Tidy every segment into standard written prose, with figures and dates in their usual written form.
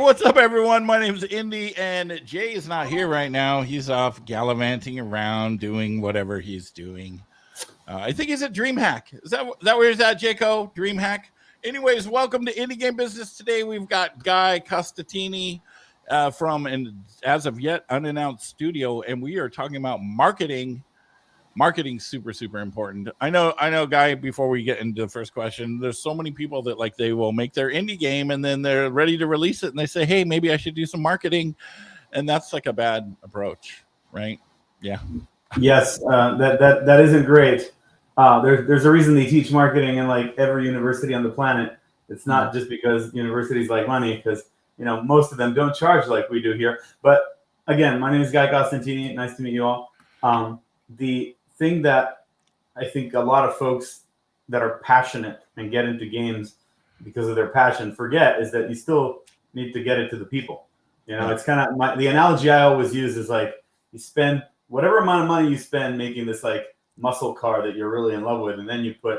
what's up, everyone? My name is Indy, and Jay is not here right now. He's off gallivanting around doing whatever he's doing. I think he's at DreamHack. Is that where he's at, Jaco? DreamHack? Anyways, welcome to Indie Game Business. Today we've got Guy Costantini from an as of yet unannounced studio, and we are talking about marketing. Marketing super important. I know, Guy, before we get into the first question, there's so many people that like they will make their indie game and then they're ready to release it and they say, hey, maybe I should do some marketing, and that's like a bad approach, right? Yeah. Yes, that isn't great. There's a reason they teach marketing in like every university on the planet. It's not just because universities like money, because most of them don't charge like we do here. But again, my name is Guy Costantini. Nice to meet you all. The thing that I think a lot of folks that are passionate and get into games because of their passion forget is that you still need to get it to the people. It's kind of the analogy I always use is like you spend whatever amount of money you spend making this like muscle car that you're really in love with, and then you put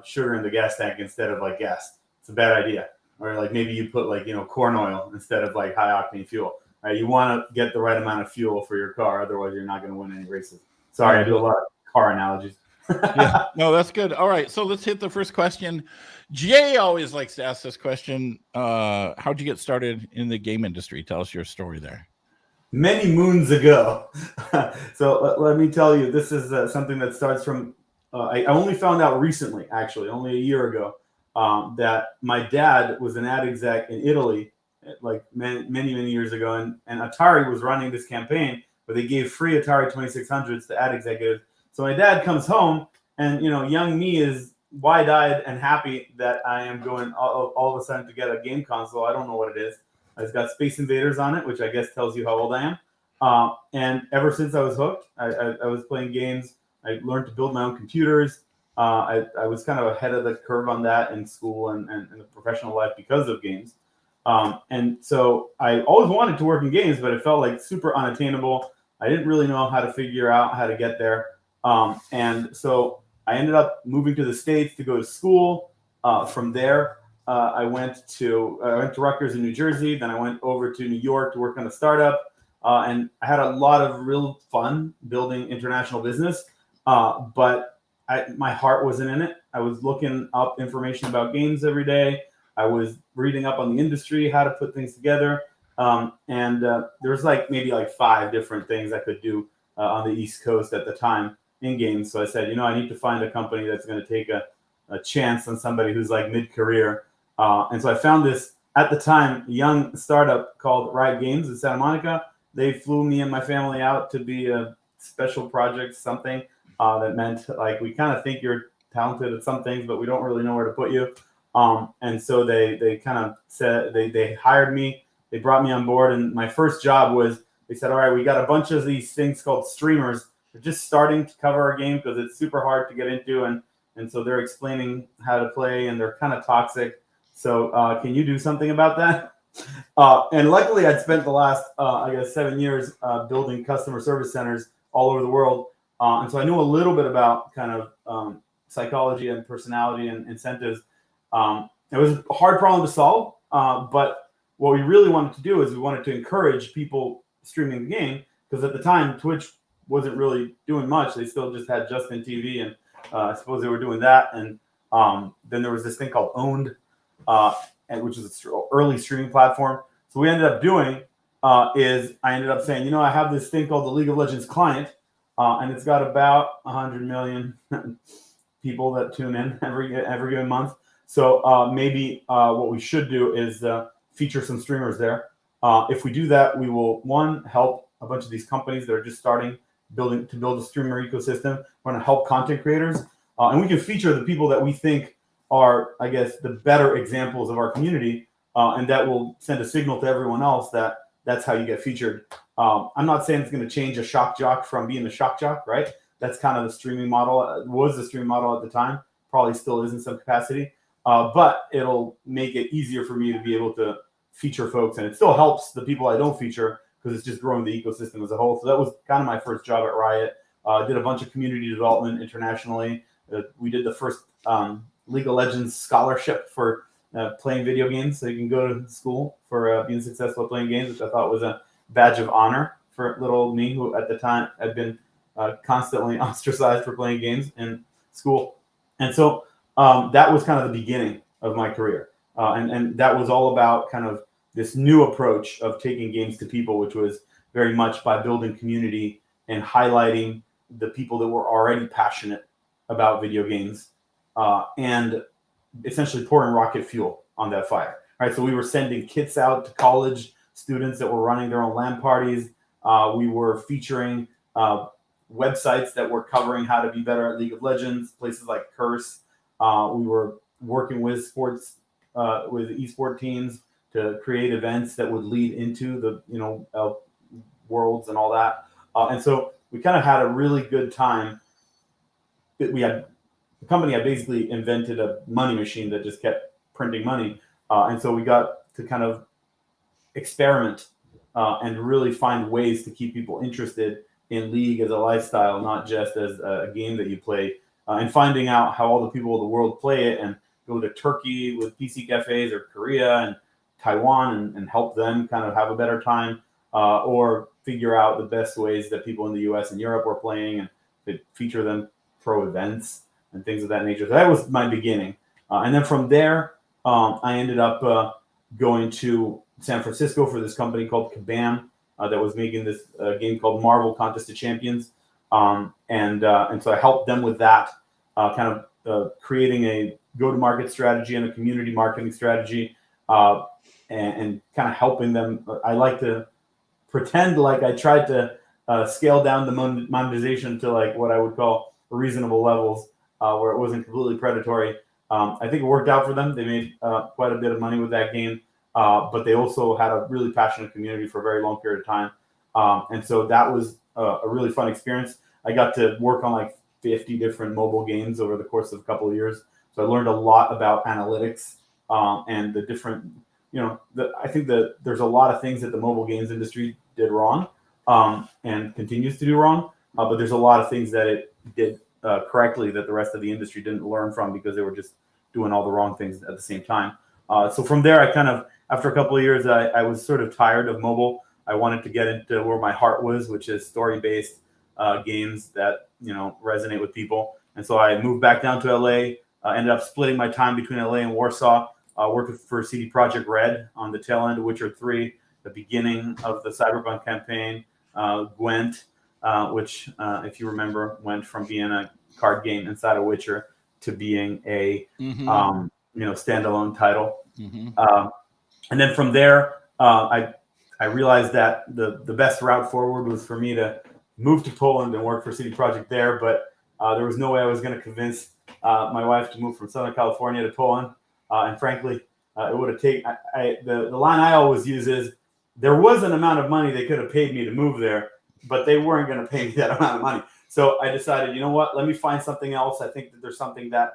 sugar in the gas tank instead of like gas. It's a bad idea. Or like maybe you put like corn oil instead of like high octane fuel. Right? You want to get the right amount of fuel for your car, otherwise you're not going to win any races. Sorry, I do a lot of car analogies. Yeah, no, that's good. All right, so let's hit the first question. Jay always likes to ask this question. How'd you get started in the game industry? Tell us your story there. Many moons ago. So let me tell you, this is something that starts from, I only found out recently, actually, only a year ago, that my dad was an ad exec in Italy, like many years ago, and Atari was running this campaign where they gave free Atari 2600s to ad executives. So my dad comes home, and young me is wide-eyed and happy that I am going all of a sudden to get a game console. I don't know what it is. It's got Space Invaders on it, which I guess tells you how old I am. And ever since I was hooked, I was playing games. I learned to build my own computers. I was kind of ahead of the curve on that in school and in the professional life because of games. And so I always wanted to work in games, but it felt like super unattainable. I didn't really know how to figure out how to get there. And so I ended up moving to the States to go to school. From there, I went to Rutgers in New Jersey. Then I went over to New York to work on a startup. And I had a lot of real fun building international business. But my heart wasn't in it. I was looking up information about games every day. I was reading up on the industry, how to put things together. And there was maybe 5 different things I could do on the East Coast at the time in games. So I said, I need to find a company that's going to take a chance on somebody who's like mid-career. And so I found this, at the time, young startup called Riot Games in Santa Monica. They flew me and my family out to be a special project, something that meant we kind of think you're talented at some things, but we don't really know where to put you. And so they kind of said, they hired me, they brought me on board. And my first job was, they said, all right, we got a bunch of these things called streamers. They're just starting to cover our game because it's super hard to get into. And so they're explaining how to play, and they're kind of toxic. So can you do something about that? And luckily, I'd spent the last, 7 years building customer service centers all over the world. And so I knew a little bit about kind of psychology and personality and incentives. It was a hard problem to solve, but what we really wanted to do is we wanted to encourage people streaming the game, because at the time, Twitch wasn't really doing much. They still just had Justin TV, and I suppose they were doing that. And then there was this thing called Owned, which is an early streaming platform. So what we ended up doing is I ended up saying, I have this thing called the League of Legends client, and it's got about 100 million people that tune in every given month. So maybe what we should do is feature some streamers there. If we do that, we will, one, help a bunch of these companies that are just starting to build a streamer ecosystem. We're going to help content creators, and we can feature the people that we think are, I guess, the better examples of our community, and that will send a signal to everyone else that that's how you get featured. I'm not saying it's going to change a shock jock from being a shock jock, right? That's kind of the streaming model. It was the streaming model at the time. Probably still is in some capacity, but it'll make it easier for me to be able to feature folks, and it still helps the people I don't feature because it's just growing the ecosystem as a whole. So that was kind of my first job at Riot. Did a bunch of community development internationally. We did the first League of Legends scholarship for playing video games, so you can go to school for being successful at playing games, which I thought was a badge of honor for little old me, who at the time had been constantly ostracized for playing games in school. And so that was kind of the beginning of my career. And that was all about kind of this new approach of taking games to people, which was very much by building community and highlighting the people that were already passionate about video games, and essentially pouring rocket fuel on that fire. Right. So we were sending kits out to college students that were running their own LAN parties. We were featuring websites that were covering how to be better at League of Legends, places like Curse. We were working with sports, with esport teams to create events that would lead into the worlds and all that. And so we kind of had a really good time. The company had basically invented a money machine that just kept printing money. And so we got to kind of experiment and really find ways to keep people interested in League as a lifestyle, not just as a game that you play, and finding out how all the people of the world play it, and go to Turkey with PC cafes, or Korea and Taiwan, and help them kind of have a better time, or figure out the best ways that people in the US and Europe were playing, and to feature them pro events and things of that nature. So that was my beginning. And then from there, I ended up going to San Francisco for this company called Kabam that was making this game called Marvel Contest of Champions. And so I helped them with that, kind of creating a go-to-market strategy and a community marketing strategy, and kind of helping them. I like to pretend like I tried to scale down the monetization to like what I would call reasonable levels, where it wasn't completely predatory. I think it worked out for them. They made quite a bit of money with that game, but they also had a really passionate community for a very long period of time. And so that was a really fun experience. I got to work on like 50 different mobile games over the course of a couple of years. So I learned a lot about analytics, and the different, I think that there's a lot of things that the mobile games industry did wrong, and continues to do wrong. But there's a lot of things that it did correctly that the rest of the industry didn't learn from, because they were just doing all the wrong things at the same time. So from there, I kind of, after a couple of years, I was sort of tired of mobile. I wanted to get into where my heart was, which is story-based games that resonate with people. And so I moved back down to LA. Ended up splitting my time between LA and Warsaw. Worked for CD Projekt Red on the tail end of Witcher 3, the beginning of the Cyberpunk campaign. Gwent, which, if you remember, went from being a card game inside of Witcher to being a standalone title. And then from there, I realized that the best route forward was for me to move to Poland and work for CD Projekt there, but there was no way I was going to convince my wife to move from Southern California to Poland. And frankly, it would have taken. The line I always use is, there was an amount of money they could have paid me to move there, but they weren't going to pay me that amount of money. So I decided, you know what? Let me find something else. I think that there's something that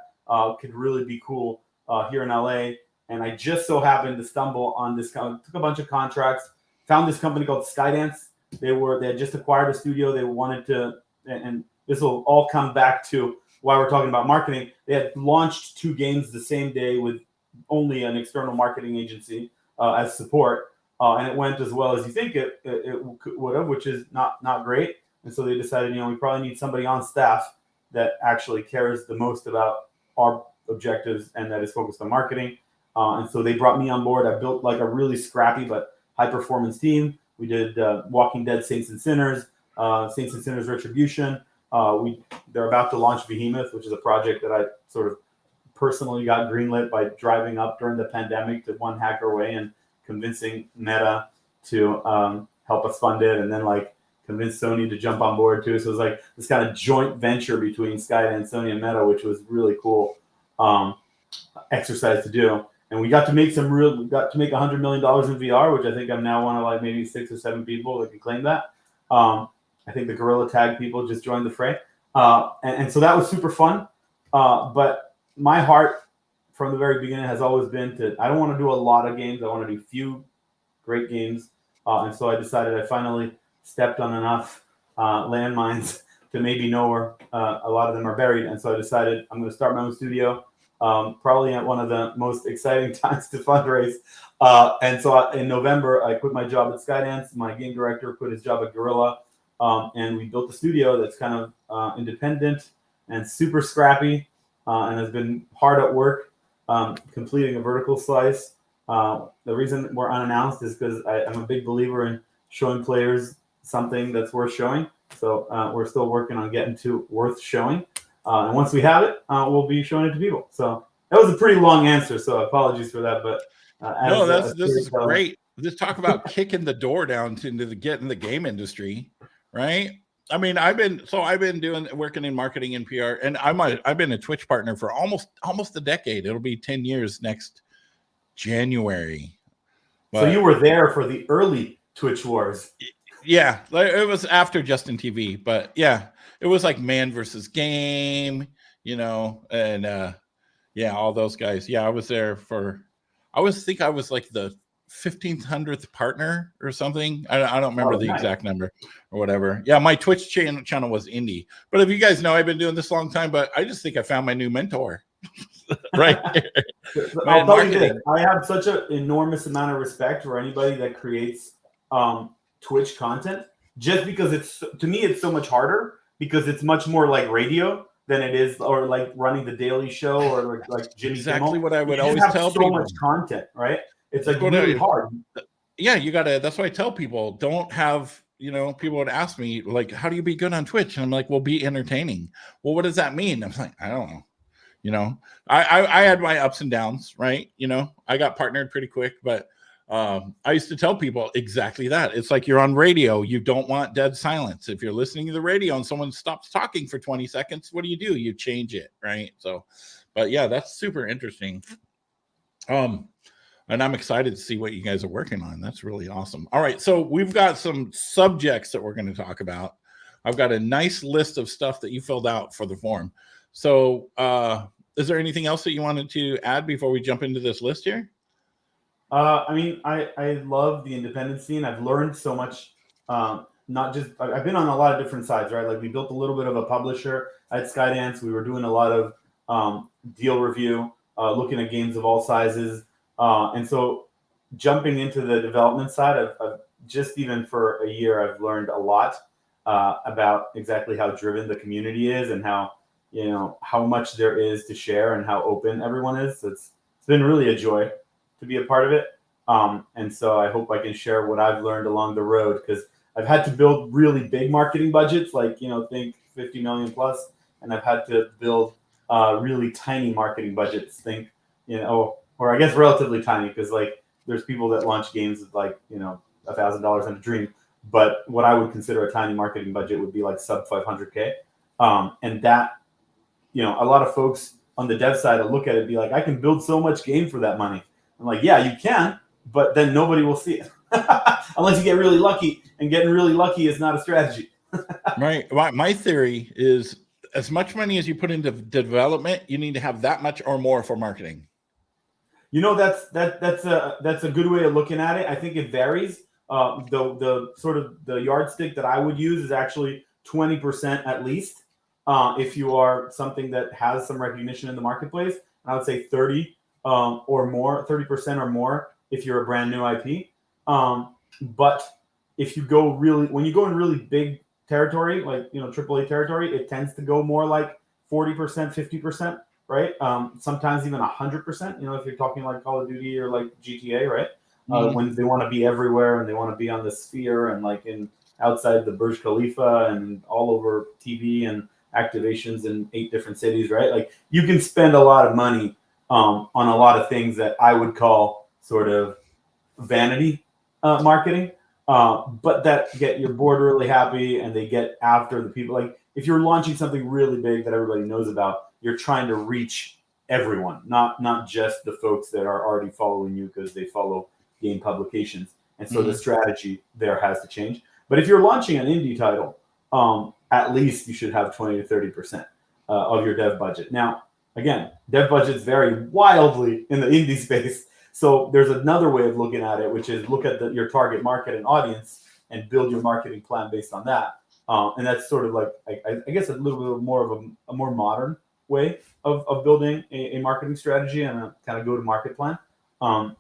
could really be cool here in LA. And I just so happened to stumble on this. Took a bunch of contracts. Found this company called Skydance. They had just acquired a studio. They wanted to, and this will all come back to why we're talking about marketing. They had launched 2 games the same day with only an external marketing agency as support. And it went as well as you think it would have, which is not great. And so they decided, we probably need somebody on staff that actually cares the most about our objectives and that is focused on marketing. And so they brought me on board. I built like a really scrappy but high performance team. We did Walking Dead Saints and Sinners, Saints and Sinners Retribution. They're about to launch Behemoth, which is a project that I sort of personally got greenlit by driving up during the pandemic to one hacker way and convincing Meta to help us fund it, and then like convince Sony to jump on board too. So it was like this kind of joint venture between Skydance, Sony, and Meta, which was really cool exercise to do. And we got to make $100 million in VR, which I think I'm now one of like maybe 6 or 7 people that can claim that. I think the Gorilla Tag people just joined the fray. And so that was super fun. But my heart from the very beginning has always been I don't want to do a lot of games. I want to do few great games. And so I decided I finally stepped on enough landmines to maybe know where a lot of them are buried. And so I decided I'm going to start my own studio. probably at one of the most exciting times to fundraise. And so in November, I quit my job at Skydance. My game director quit his job at Gorilla. And we built a studio that's kind of independent and super scrappy and has been hard at work completing a vertical slice. The reason we're unannounced is because I'm a big believer in showing players something that's worth showing. So we're still working on getting to worth showing. And once we have it, we'll be showing it to people. So that was a pretty long answer. So apologies for that. But no, this is great. Let's talk about kicking the door down to getting the game industry, right? I mean, I've been working in marketing and PR, and I've been a Twitch partner for almost a decade. It'll be 10 years next January. But, so you were there for the early Twitch wars. Yeah, it was after Justin TV, but yeah, it was like Man versus Game, and yeah, all those guys. Yeah, I was there I was like the 1500th partner or something. I don't remember the exact number or whatever. Yeah, my Twitch channel was indie. But if you guys know, I've been doing this a long time, but I just think I found my new mentor. Right. I'll tell you this. I have such an enormous amount of respect for anybody that creates Twitch content, just because to me it's so much harder, because it's much more like radio than it is, or like running the Daily Show, or like Jimmy exactly Kimmel. What I would always tell people. So much content, right? It's like really hard. Yeah, you gotta. That's why I tell people, don't have. People would ask me like, "How do you be good on Twitch?" And I'm like, "Well, be entertaining." Well, what does that mean? I'm like, I don't know. I had my ups and downs, right? I got partnered pretty quick, but I used to tell people exactly that. It's like you're on radio. You don't want dead silence. If you're listening to the radio and someone stops talking for 20 seconds, what do? You change it, right? So, but yeah, that's super interesting. And I'm excited to see what you guys are working on. That's really awesome. All right, so we've got some subjects that we're going to talk about. I've got a nice list of stuff that you filled out for the form. So is there anything else that you wanted to add before we jump into this list here? I mean, I love the independent scene. I've learned so much. Not just, I've been on a lot of different sides, right? Like we built a little bit of a publisher at Skydance. We were doing a lot of deal review, looking at games of all sizes. And so jumping into the development side, I've just even for a year, I've learned a lot about exactly how driven the community is, and how much there is to share, and how open everyone is. So it's been really a joy to be a part of it. And so I hope I can share what I've learned along the road, because I've had to build really big marketing budgets, like, think 50 million plus. And I've had to build really tiny marketing budgets, think, or I guess relatively tiny, because like there's people that launch games with like, $1,000 in a dream. But what I would consider a tiny marketing budget would be like sub 500K. And that, a lot of folks on the dev side will look at it and be like, I can build so much game for that money. I'm like, yeah, you can, but then nobody will see it unless you get really lucky, and getting really lucky is not a strategy. Right. My theory is, as much money as you put into development, you need to have that much or more for marketing. That's a good way of looking at it. I think it varies. The sort of the yardstick that I would use is actually 20% at least. If you are something that has some recognition in the marketplace, I would say 30 or more, 30% or more if you're a brand new IP. But if you go when you go in really big territory, like AAA territory, it tends to go more like 40%, 50%, right? Sometimes even 100%. If you're talking like Call of Duty or like GTA, right? When they want to be everywhere and they want to be on the sphere and like outside the Burj Khalifa and all over TV and activations in 8 different cities, right? Like you can spend a lot of money on a lot of things that I would call sort of vanity marketing, but that get your board really happy, and they get after the people. Like if you're launching something really big that everybody knows about, you're trying to reach everyone, not just the folks that are already following you because they follow game publications. And so the strategy there has to change. But if you're launching an indie title, at least you should have 20 to 30% of your dev budget. Now, again, dev budgets vary wildly in the indie space. So there's another way of looking at it, which is look at your target market and audience and build your marketing plan based on that. And that's sort of like, I guess, a little bit more of a more modern way of building a marketing strategy and a kind of go-to-market plan.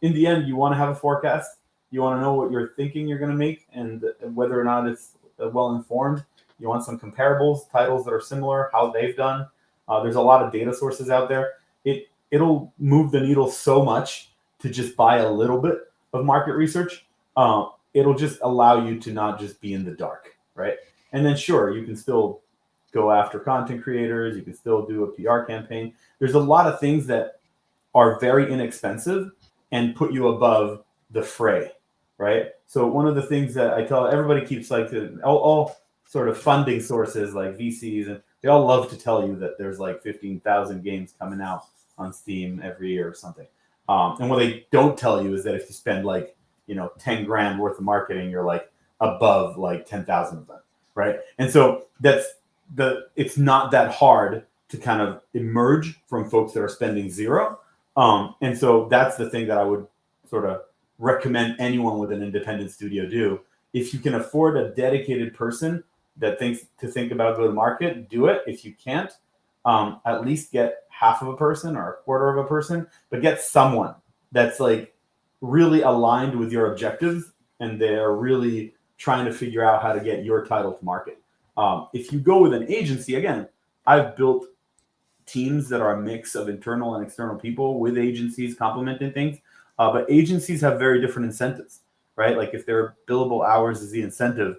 In the end, you want to have a forecast. You want to know what you're thinking you're going to make and whether or not it's well-informed. You want some comparables, titles that are similar, how they've done. There's a lot of data sources out there. It'll move the needle so much to just buy a little bit of market research. It'll just allow you to not just be in the dark, right? And then sure, you can still go after content creators. You can still do a PR campaign. There's a lot of things that are very inexpensive and put you above the fray, right? So one of the things that I tell everybody keeps like all sort of funding sources like VCs, and they all love to tell you that there's like 15,000 games coming out on Steam every year or something. And what they don't tell you is that if you spend like, 10 grand worth of marketing, you're like above like 10,000 of them, right? And so it's not that hard to kind of emerge from folks that are spending zero. And so that's the thing that I would sort of recommend anyone with an independent studio do. If you can afford a dedicated person that think about go-to-market, do it. If you can't, at least get half of a person or a quarter of a person, but get someone that's like really aligned with your objectives and they're really trying to figure out how to get your title to market. If you go with an agency, again, I've built teams that are a mix of internal and external people with agencies complementing things. But agencies have very different incentives, right? Like if their billable hours is the incentive,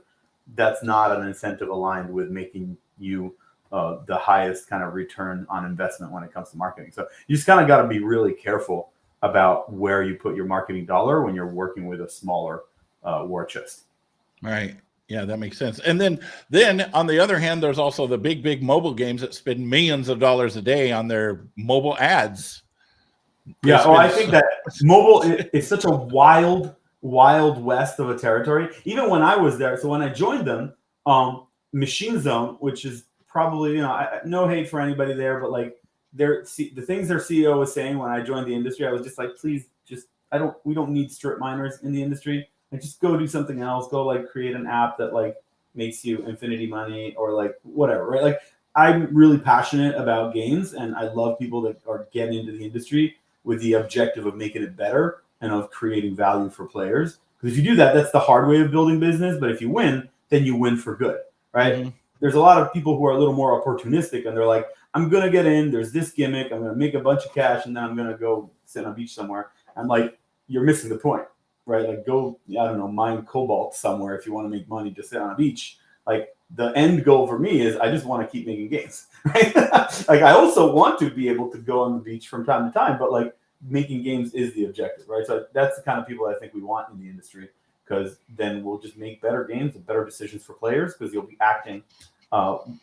that's not an incentive aligned with making you the highest kind of return on investment when it comes to marketing. So you just kind of got to be really careful about where you put your marketing dollar when you're working with a smaller war chest. Right. Yeah, that makes sense. And then on the other hand, there's also the big mobile games that spend millions of dollars a day on their mobile ads. Yeah, I think that mobile is such a wild west of a territory. Even when I was there, so when I joined them, Machine Zone, which is probably, no hate for anybody there, but like the things their CEO was saying when I joined the industry, I was just like, please, we don't need strip miners in the industry. Like, just go do something else. Go like create an app that like makes you infinity money or like whatever, right? Like I'm really passionate about games and I love people that are getting into the industry with the objective of making it better and of creating value for players. Because if you do that, that's the hard way of building business. But if you win, then you win for good, right? Mm-hmm. There's a lot of people who are a little more opportunistic and they're like, I'm going to get in, there's this gimmick, I'm going to make a bunch of cash and then I'm going to go sit on a beach somewhere. I'm like, you're missing the point, right? Like go, mine cobalt somewhere if you want to make money to sit on a beach. Like the end goal for me is I just want to keep making games, right? Like I also want to be able to go on the beach from time to time, but like making games is the objective, right? So that's the kind of people I think we want in the industry, because then we'll just make better games and better decisions for players because you'll be acting,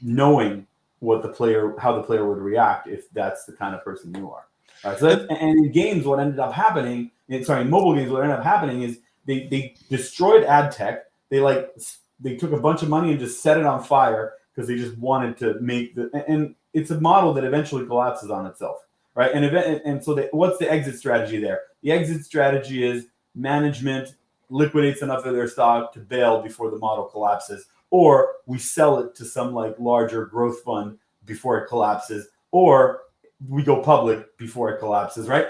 knowing how the player would react if that's the kind of person you are. All right, so and in games, what ended up happening, in mobile games, what ended up happening is they destroyed ad tech. They took a bunch of money and just set it on fire because they just wanted to make and it's a model that eventually collapses on itself, right? And so what's the exit strategy there? The exit strategy is management liquidates enough of their stock to bail before the model collapses, or we sell it to some like larger growth fund before it collapses, or we go public before it collapses, right?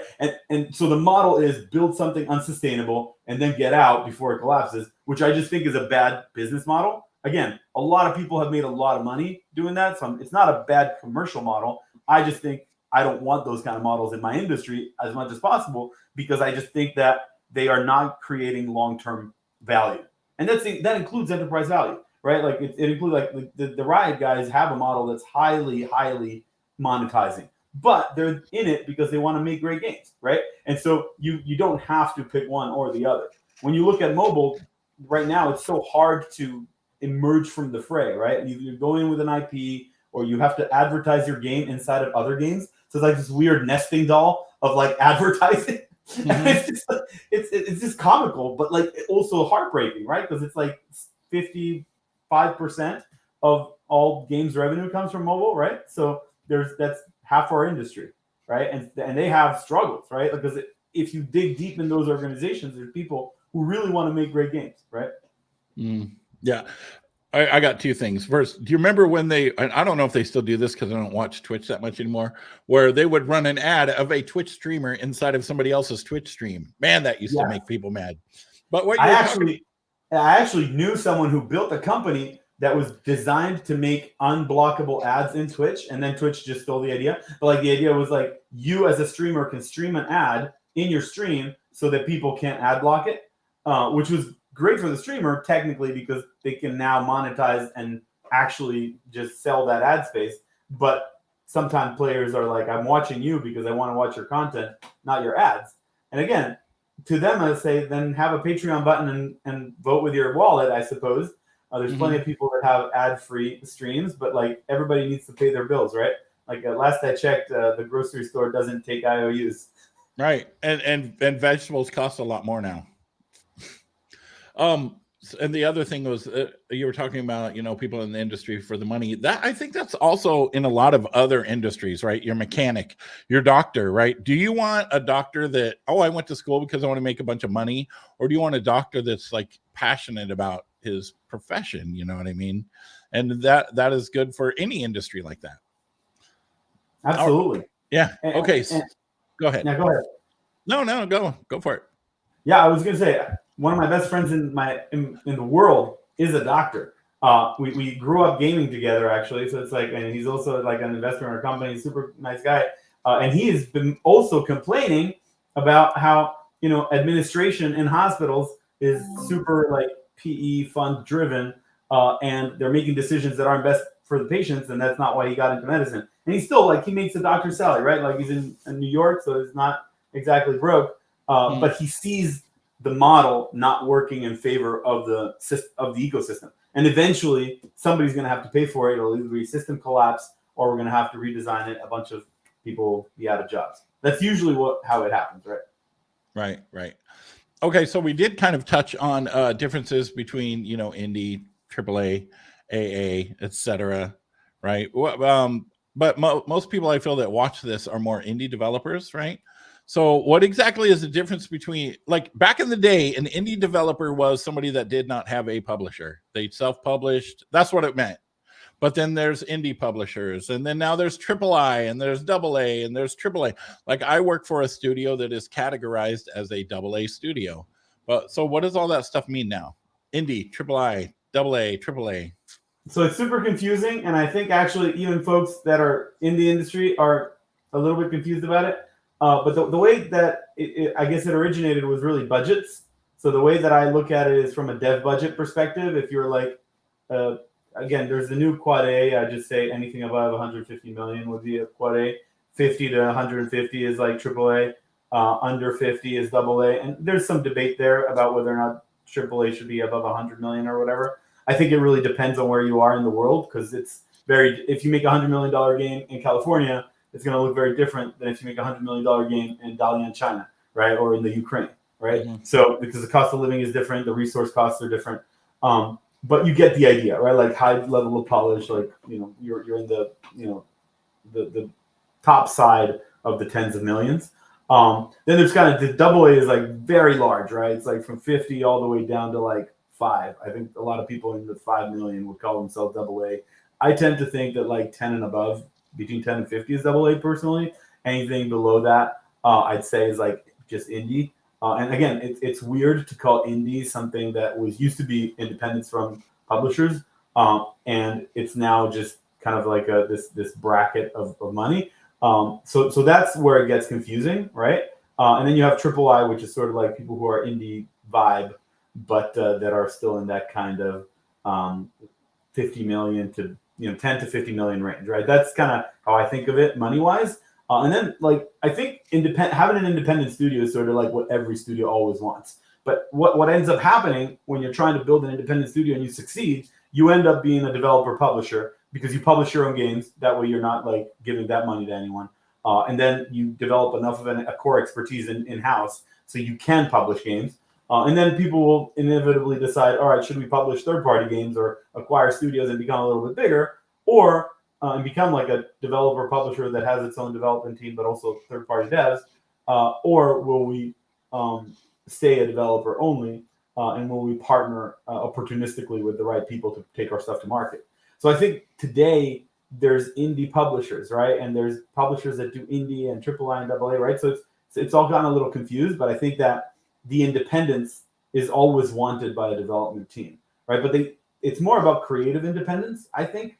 And so the model is build something unsustainable and then get out before it collapses, which I just think is a bad business model. Again, a lot of people have made a lot of money doing that, so it's not a bad commercial model. I just think I don't want those kind of models in my industry as much as possible because I just think that they are not creating long-term value. And that includes enterprise value, right? Like it includes like the Riot guys have a model that's highly, highly monetizing, but they're in it because they want to make great games, right? And so you don't have to pick one or the other. When you look at mobile right now, it's so hard to emerge from the fray, right? You're going with an IP or you have to advertise your game inside of other games. So it's like this weird nesting doll of like advertising. Mm-hmm. it's just comical, but like also heartbreaking, right? Because it's like 55% of all games revenue comes from mobile, right? So that's half our industry, right? And they have struggles, right? Because if you dig deep in those organizations, there's people who really want to make great games, right? Yeah. I got two things. First, do you remember when they, I don't know if they still do this because I don't watch Twitch that much anymore, where they would run an ad of a Twitch streamer inside of somebody else's Twitch stream? Man, that used to make people mad. But what I actually knew someone who built a company that was designed to make unblockable ads in Twitch, and then Twitch just stole the idea. But like the idea was like you as a streamer can stream an ad in your stream so that people can't ad block it, which was great for the streamer technically because they can now monetize and actually just sell that ad space. But sometimes players are like, I'm watching you because I want to watch your content, not your ads. And again, to them, I say, then have a Patreon button and vote with your wallet, I suppose. There's plenty of people that have ad-free streams, but like everybody needs to pay their bills, right? Like last I checked, the grocery store doesn't take IOUs. Right, and vegetables cost a lot more now. And the other thing was you were talking about, people in the industry for the money. That I think that's also in a lot of other industries, right? Your mechanic, your doctor, right? Do you want a doctor that, I went to school because I want to make a bunch of money, or do you want a doctor that's like passionate about his profession? You know what I mean? And that is good for any industry like that. Absolutely. Yeah. Okay. Go ahead. Yeah, go ahead. No, go for it. Yeah, I was gonna say one of my best friends in the world is a doctor. We grew up gaming together actually, so it's like, and he's also like an investor in our company, super nice guy. And he has been also complaining about how administration in hospitals is super like PE fund driven, and they're making decisions that aren't best for the patients, and that's not why he got into medicine. And he's still like, he makes a doctor's salary, right? Like he's in New York, so he's not exactly broke. But he sees the model not working in favor of the ecosystem, and eventually somebody's going to have to pay for it. It'll either be system collapse, or we're going to have to redesign it. A bunch of people will be out of jobs. That's usually how it happens, right? Right. Okay, so we did kind of touch on differences between indie, AAA, AA, etc. Right? But most people I feel that watch this are more indie developers, right? So what exactly is the difference between, like back in the day, an indie developer was somebody that did not have a publisher. They self-published. That's what it meant. But then there's indie publishers, and then now there's AAA, and there's AA, and there's AAA. Like I work for a studio that is categorized as a AA studio. But so what does all that stuff mean now? Indie, AAA, AA, AAA. So it's super confusing, and I think actually even folks that are in the industry are a little bit confused about it. But the way that I guess it originated was really budgets. So the way that I look at it is from a dev budget perspective. If you're like, again, there's the new quad A. I just say anything above 150 million would be a quad A. 50 to 150 is like AAA. Under 50 is AA. And there's some debate there about whether or not AAA should be above 100 million or whatever. I think it really depends on where you are in the world, because it's if you make $100 million game in California, it's going to look very different than if you make $100 million game in Dalian, China, right? Or in the Ukraine, right? Mm-hmm. So because the cost of living is different, the resource costs are different. But you get the idea, right? Like high level of polish, like, you're in the, the top side of the tens of millions. Then there's kind of the AA is like very large, right? It's like from 50 all the way down to like 5. I think a lot of people in the 5 million would call themselves AA. I tend to think that like 10 and above, between 10 and 50 is AA personally. Anything below that, I'd say is like just indie. And again, it's weird to call indie something that used to be independence from publishers, and it's now just kind of like this bracket of money. So that's where it gets confusing, right? And then you have AAA, which is sort of like people who are indie vibe, but that are still in that kind of 50 million to 10 to 50 million range, right? That's kind of how I think of it money-wise. And then, like, I think having an independent studio is sort of like what every studio always wants. But what ends up happening when you're trying to build an independent studio and you succeed, you end up being a developer publisher because you publish your own games. That way you're not like giving that money to anyone. And then you develop enough of a core expertise in-house so you can publish games. And then people will inevitably decide, all right, should we publish third-party games or acquire studios and become a little bit bigger, or and become like a developer publisher that has its own development team, but also third-party devs, or will we stay a developer only and when we partner opportunistically with the right people to take our stuff to market. So I think today there's indie publishers, right? And there's publishers that do indie and AAA and AA, right? So it's all gotten a little confused, but I think that the independence is always wanted by a development team, right? But it's more about creative independence, I think,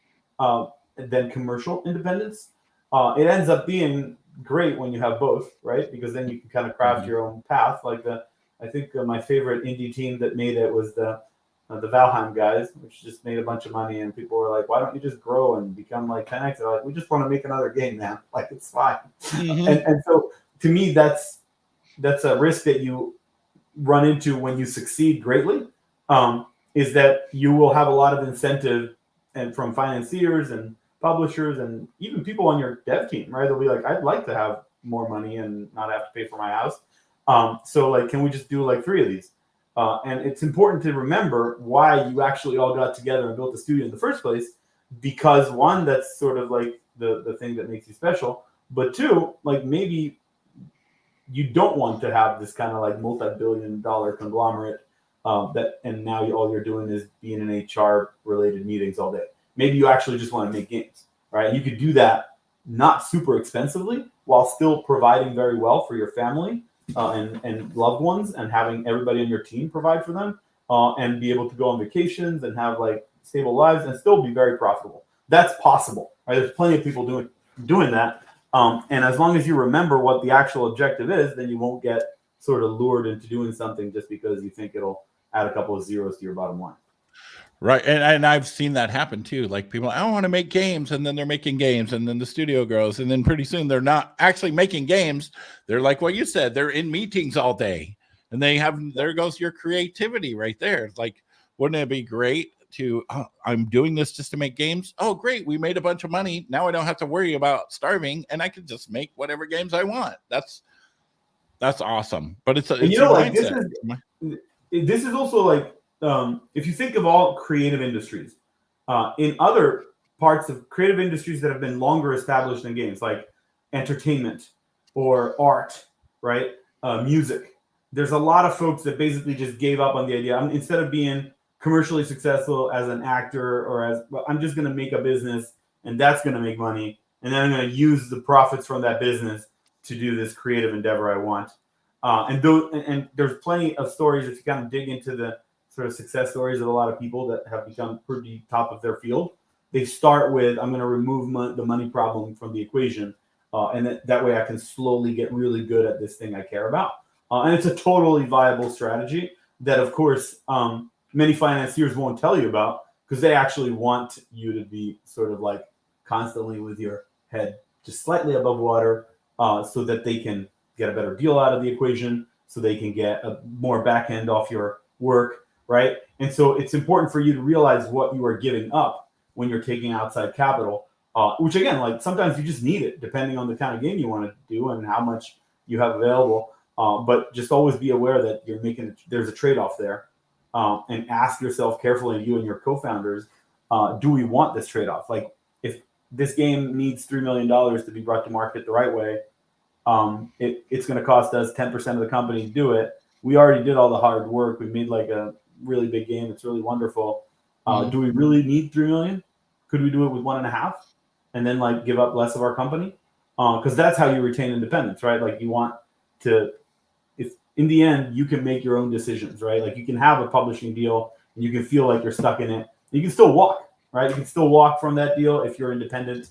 than commercial independence. It ends up being great when you have both, right? Because then you can kind of craft your own path. Like I think my favorite indie team that made it was the Valheim guys, which just made a bunch of money, and people were like, "Why don't you just grow and become like 10x?" They're like, "We just want to make another game, man. Like it's fine." And so to me, that's a risk that you run into when you succeed greatly. Is that you will have a lot of incentive, and from financiers and publishers and even people on your dev team, right? They'll be like, "I'd like to have more money and not have to pay for my house. So like, can we just do like 3 of these?" And it's important to remember why you actually all got together and built the studio in the first place, because one, that's sort of like the thing that makes you special, but two, like maybe you don't want to have this kind of like multi-billion-dollar conglomerate and now all you're doing is being in HR related meetings all day. Maybe you actually just want to make games, right? You could do that not super expensively while still providing very well for your family and loved ones, and having everybody on your team provide for them, and be able to go on vacations and have like stable lives and still be very profitable. That's possible, right? There's plenty of people doing that. And as long as you remember what the actual objective is, then you won't get sort of lured into doing something just because you think it'll add a couple of zeros to your bottom line. Right. And I've seen that happen too. Like people, I want to make games, and then they're making games, and then the studio grows, and then pretty soon they're not actually making games. They're like what you said, they're in meetings all day, and there goes your creativity right there. It's like, wouldn't it be great to, I'm doing this just to make games? Oh, great. We made a bunch of money. Now I don't have to worry about starving, and I can just make whatever games I want. That's awesome. But it's a mindset. This is also like, if you think of all creative industries, in other parts of creative industries that have been longer established than games, like entertainment or art, right? Music. There's a lot of folks that basically just gave up on the idea. Instead of being commercially successful as an actor or as, well, I'm just going to make a business and that's going to make money, and then I'm going to use the profits from that business to do this creative endeavor I want. And there's plenty of stories if you kind of dig into the sort of success stories of a lot of people that have become pretty top of their field. They start with, I'm going to remove the money problem from the equation, and that way I can slowly get really good at this thing I care about. And it's a totally viable strategy that, of course, many financiers won't tell you about, because they actually want you to be sort of like constantly with your head just slightly above water, so that they can get a better deal out of the equation, so they can get a more back end off your work, right? And so it's important for you to realize what you are giving up when you're taking outside capital, which again, like sometimes you just need it depending on the kind of game you want to do and how much you have available. But just always be aware that there's a trade-off there, and ask yourself carefully, you and your co-founders, do we want this trade-off? Like if this game needs $3 million to be brought to market the right way, it's going to cost us 10% of the company to do it. We already did all the hard work. We made like a really big game. It's really wonderful. Do we really need 3 million? Could we do it with 1.5 and then like give up less of our company? Because that's how you retain independence, right? Like you want to, if in the end you can make your own decisions, right? Like you can have a publishing deal and you can feel like you're stuck in it. You can still walk, right? You can still walk from that deal if you're independent.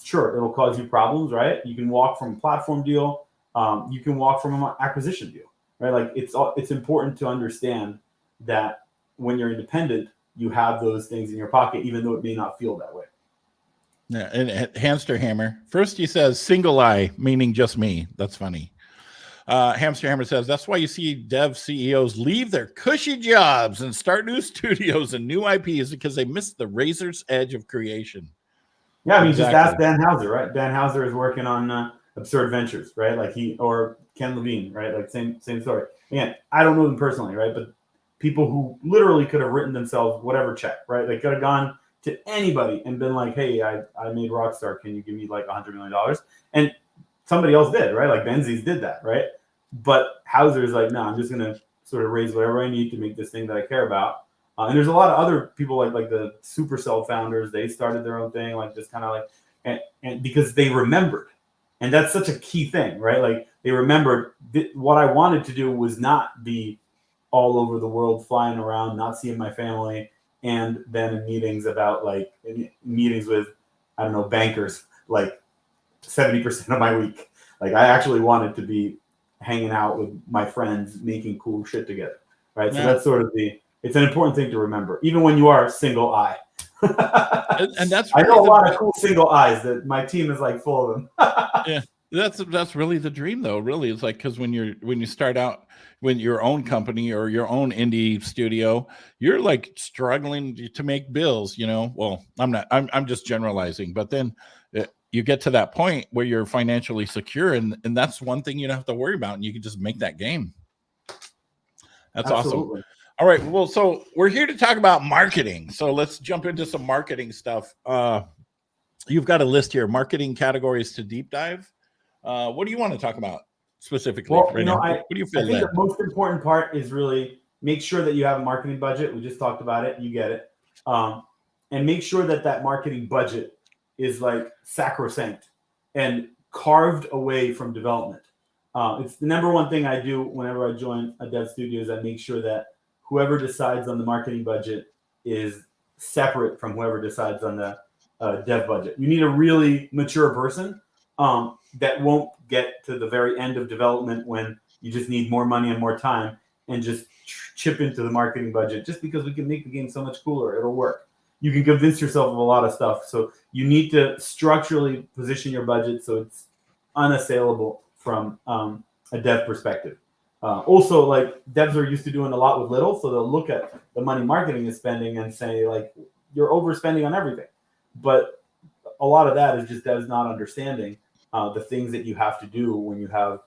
Sure, it'll cause you problems, right? You can walk from a platform deal. You can walk from an acquisition deal, right? Like it's important to understand that when you're independent, you have those things in your pocket, even though it may not feel that way. Yeah, and Hamster Hammer. First he says single eye, meaning just me. That's funny. Hamster Hammer says, that's why you see dev CEOs leave their cushy jobs and start new studios and new IPs, because they miss the razor's edge of creation. Yeah, I mean, exactly. Just ask Dan Houser, right? Dan Houser is working on Absurd Ventures, right? Like or Ken Levine, right? Like same story. Again, I don't know them personally, right? But people who literally could have written themselves whatever check, right? They could have gone to anybody and been like, hey, I made Rockstar. Can you give me like $100 million? And somebody else did, right? Like Benzies did that, right? But Houser is like, no, I'm just going to sort of raise whatever I need to make this thing that I care about. And there's a lot of other people like the Supercell founders. They started their own thing, like just kind of like, and because they remembered, and that's such a key thing, right? Like they remembered what I wanted to do was not be all over the world, flying around, not seeing my family, and then in meetings with, I don't know, bankers, like 70% of my week. Like I actually wanted to be hanging out with my friends, making cool shit together, right? Yeah. So that's sort of it's an important thing to remember, even when you are single eye. And that's really I know a lot of cool single eyes that my team is like full of them. Yeah, that's really the dream, though. Really, it's like because when you start out with your own company or your own indie studio, you're like struggling to make bills. Well, I'm just generalizing, but then you get to that point where you're financially secure, and that's one thing you don't have to worry about, and you can just make that game. That's Absolutely. Awesome. All right, well, so we're here to talk about marketing. So let's jump into some marketing stuff. You've got a list here, marketing categories to deep dive. What do you want to talk about specifically? Well, right now? What do you feel? I think the most important part is really make sure that you have a marketing budget. We just talked about it. You get it. And make sure that marketing budget is like sacrosanct and carved away from development. It's the number one thing I do whenever I join a dev studio is I make sure that whoever decides on the marketing budget is separate from whoever decides on the dev budget. You need a really mature person that won't get to the very end of development when you just need more money and more time and just chip into the marketing budget just because we can make the game so much cooler. It'll work. You can convince yourself of a lot of stuff. So you need to structurally position your budget so it's unassailable from a dev perspective. Also, like devs are used to doing a lot with little, so they'll look at the money marketing is spending and say, like, you're overspending on everything. But a lot of that is just devs not understanding the things that you have to do when you have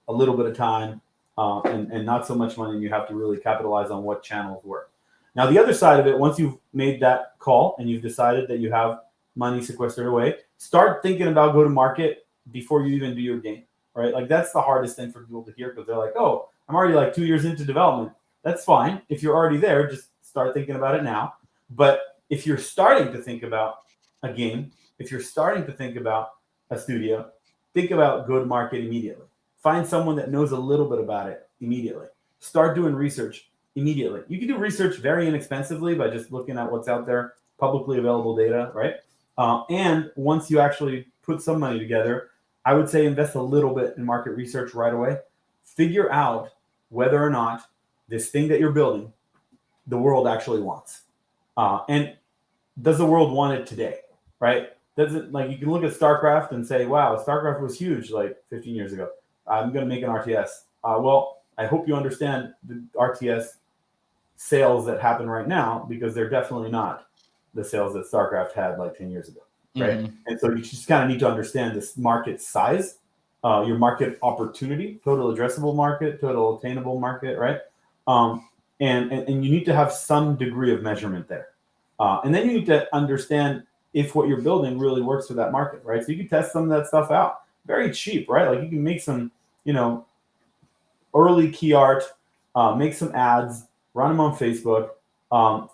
a little bit of time and not so much money, and you have to really capitalize on what channels work. Now, the other side of it, once you've made that call and you've decided that you have money sequestered away, start thinking about go-to-market before you even do your game, right? Like that's the hardest thing for people to hear because they're like, oh, I'm already like 2 years into development. That's fine. If you're already there, just start thinking about it now. But if you're starting to think about a game, if you're starting to think about a studio, think about go-to-market immediately. Find someone that knows a little bit about it immediately. Start doing research immediately. You can do research very inexpensively by just looking at what's out there, publicly available data, right? And once you actually put some money together, I would say invest a little bit in market research right away. Figure out whether or not this thing that you're building, the world actually wants. And does the world want it today, right? Does it, like, you can look at StarCraft and say, wow, StarCraft was huge like 15 years ago. I'm going to make an RTS. Well, I hope you understand the RTS sales that happen right now because they're definitely not the sales that StarCraft had like 10 years ago, right? Mm-hmm. And so you just kind of need to understand this market size, your market opportunity, total addressable market, total attainable market, right? And you need to have some degree of measurement there. And then you need to understand if what you're building really works for that market, right? So you can test some of that stuff out. Very cheap, right? Like you can make some, early key art, make some ads, run them on Facebook,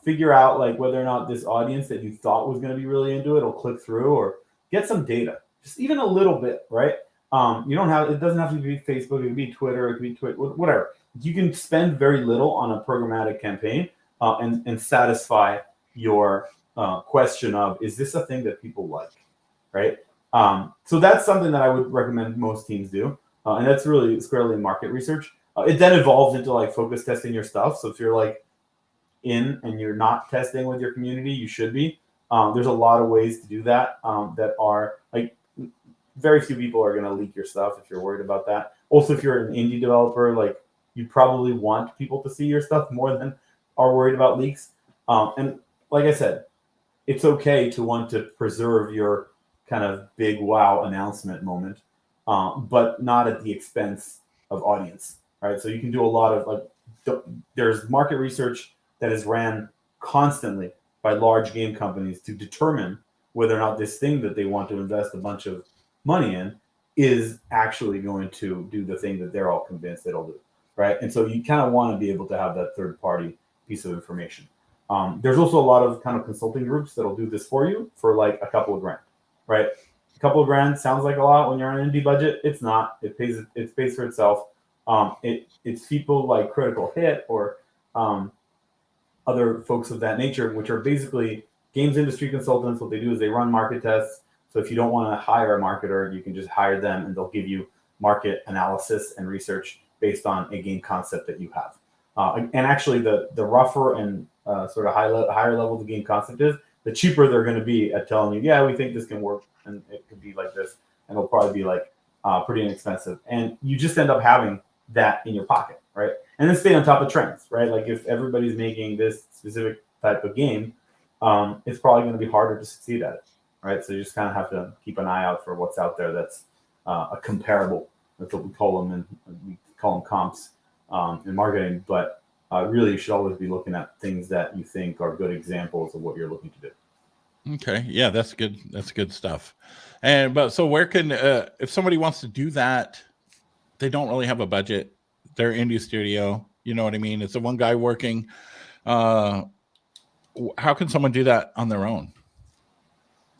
figure out like whether or not this audience that you thought was going to be really into it will click through, or get some data, just even a little bit, right? It doesn't have to be Facebook, it could be Twitter, it could be Twitch, whatever. You can spend very little on a programmatic campaign and satisfy your question of, is this a thing that people like, right? So that's something that I would recommend most teams do. And that's really squarely in market research. It then evolves into like focus testing your stuff. So if you're like in and you're not testing with your community, you should be. There's a lot of ways to do that that are like, very few people are going to leak your stuff if you're worried about that. Also, if you're an indie developer, like you probably want people to see your stuff more than are worried about leaks. And like I said, it's okay to want to preserve your kind of big wow announcement moment, but not at the expense of audience, right? So you can do a lot of like, there's market research that is ran constantly by large game companies to determine whether or not this thing that they want to invest a bunch of money in is actually going to do the thing that they're all convinced it'll do. right? And so you kind of want to be able to have that third party piece of information. There's also a lot of kind of consulting groups that'll do this for you for like a couple of grand, right? A couple of grand sounds like a lot when you're on an indie budget. It's not. It pays for itself. It's people like Critical Hit or other folks of that nature, which are basically games industry consultants. What they do is they run market tests. So if you don't want to hire a marketer, you can just hire them and they'll give you market analysis and research based on a game concept that you have. And actually, the rougher and sort of higher level the game concept is, the cheaper they're going to be at telling you, yeah, we think this can work and it could be like this, and it'll probably be like pretty inexpensive. And you just end up having that in your pocket, right? And then stay on top of trends, right? Like if everybody's making this specific type of game, it's probably going to be harder to succeed at it, right? So you just kind of have to keep an eye out for what's out there that's a comparable. That's what we call them, and we call them comps in marketing. But really, you should always be looking at things that you think are good examples of what you're looking to do. Okay, yeah, that's good. That's good stuff. And but so where can if somebody wants to do that, they don't really have a budget. They're indie studio. You know what I mean? It's a one guy working. How can someone do that on their own?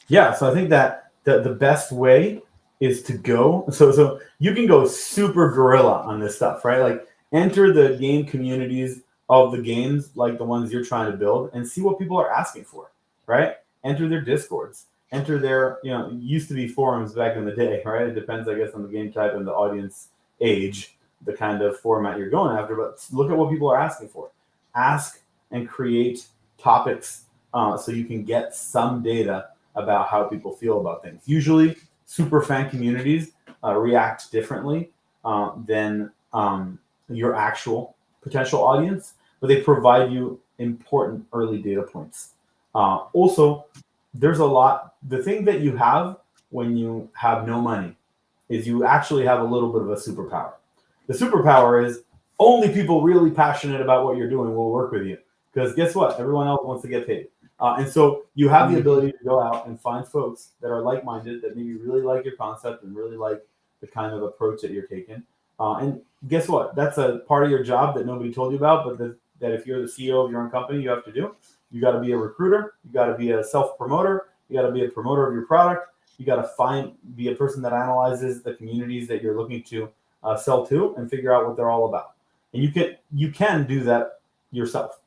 Yeah, so I think that the best way is to go. So you can go super guerrilla on this stuff, right? Like enter the game communities of the games, like the ones you're trying to build, and see what people are asking for, right? Enter their Discords. Enter their, used to be forums back in the day, right? It depends, I guess, on the game type and the audience age, the kind of format you're going after. But look at what people are asking for. Ask and create topics so you can get some data about how people feel about things. Usually, super fan communities react differently than your actual potential audience, but they provide you important early data points. Also, there's a lot. The thing that you have when you have no money is you actually have a little bit of a superpower. The superpower is only people really passionate about what you're doing will work with you. Because guess what? Everyone else wants to get paid. And so you have the ability to go out and find folks that are like-minded, that maybe really like your concept and really like the kind of approach that you're taking. And guess what? That's a part of your job that nobody told you about, but that if you're the CEO of your own company, you have to do. You got to be a recruiter. You got to be a self-promoter. You got to be a promoter of your product. You got to be a person that analyzes the communities that you're looking to sell to and figure out what they're all about. And you can do that yourself.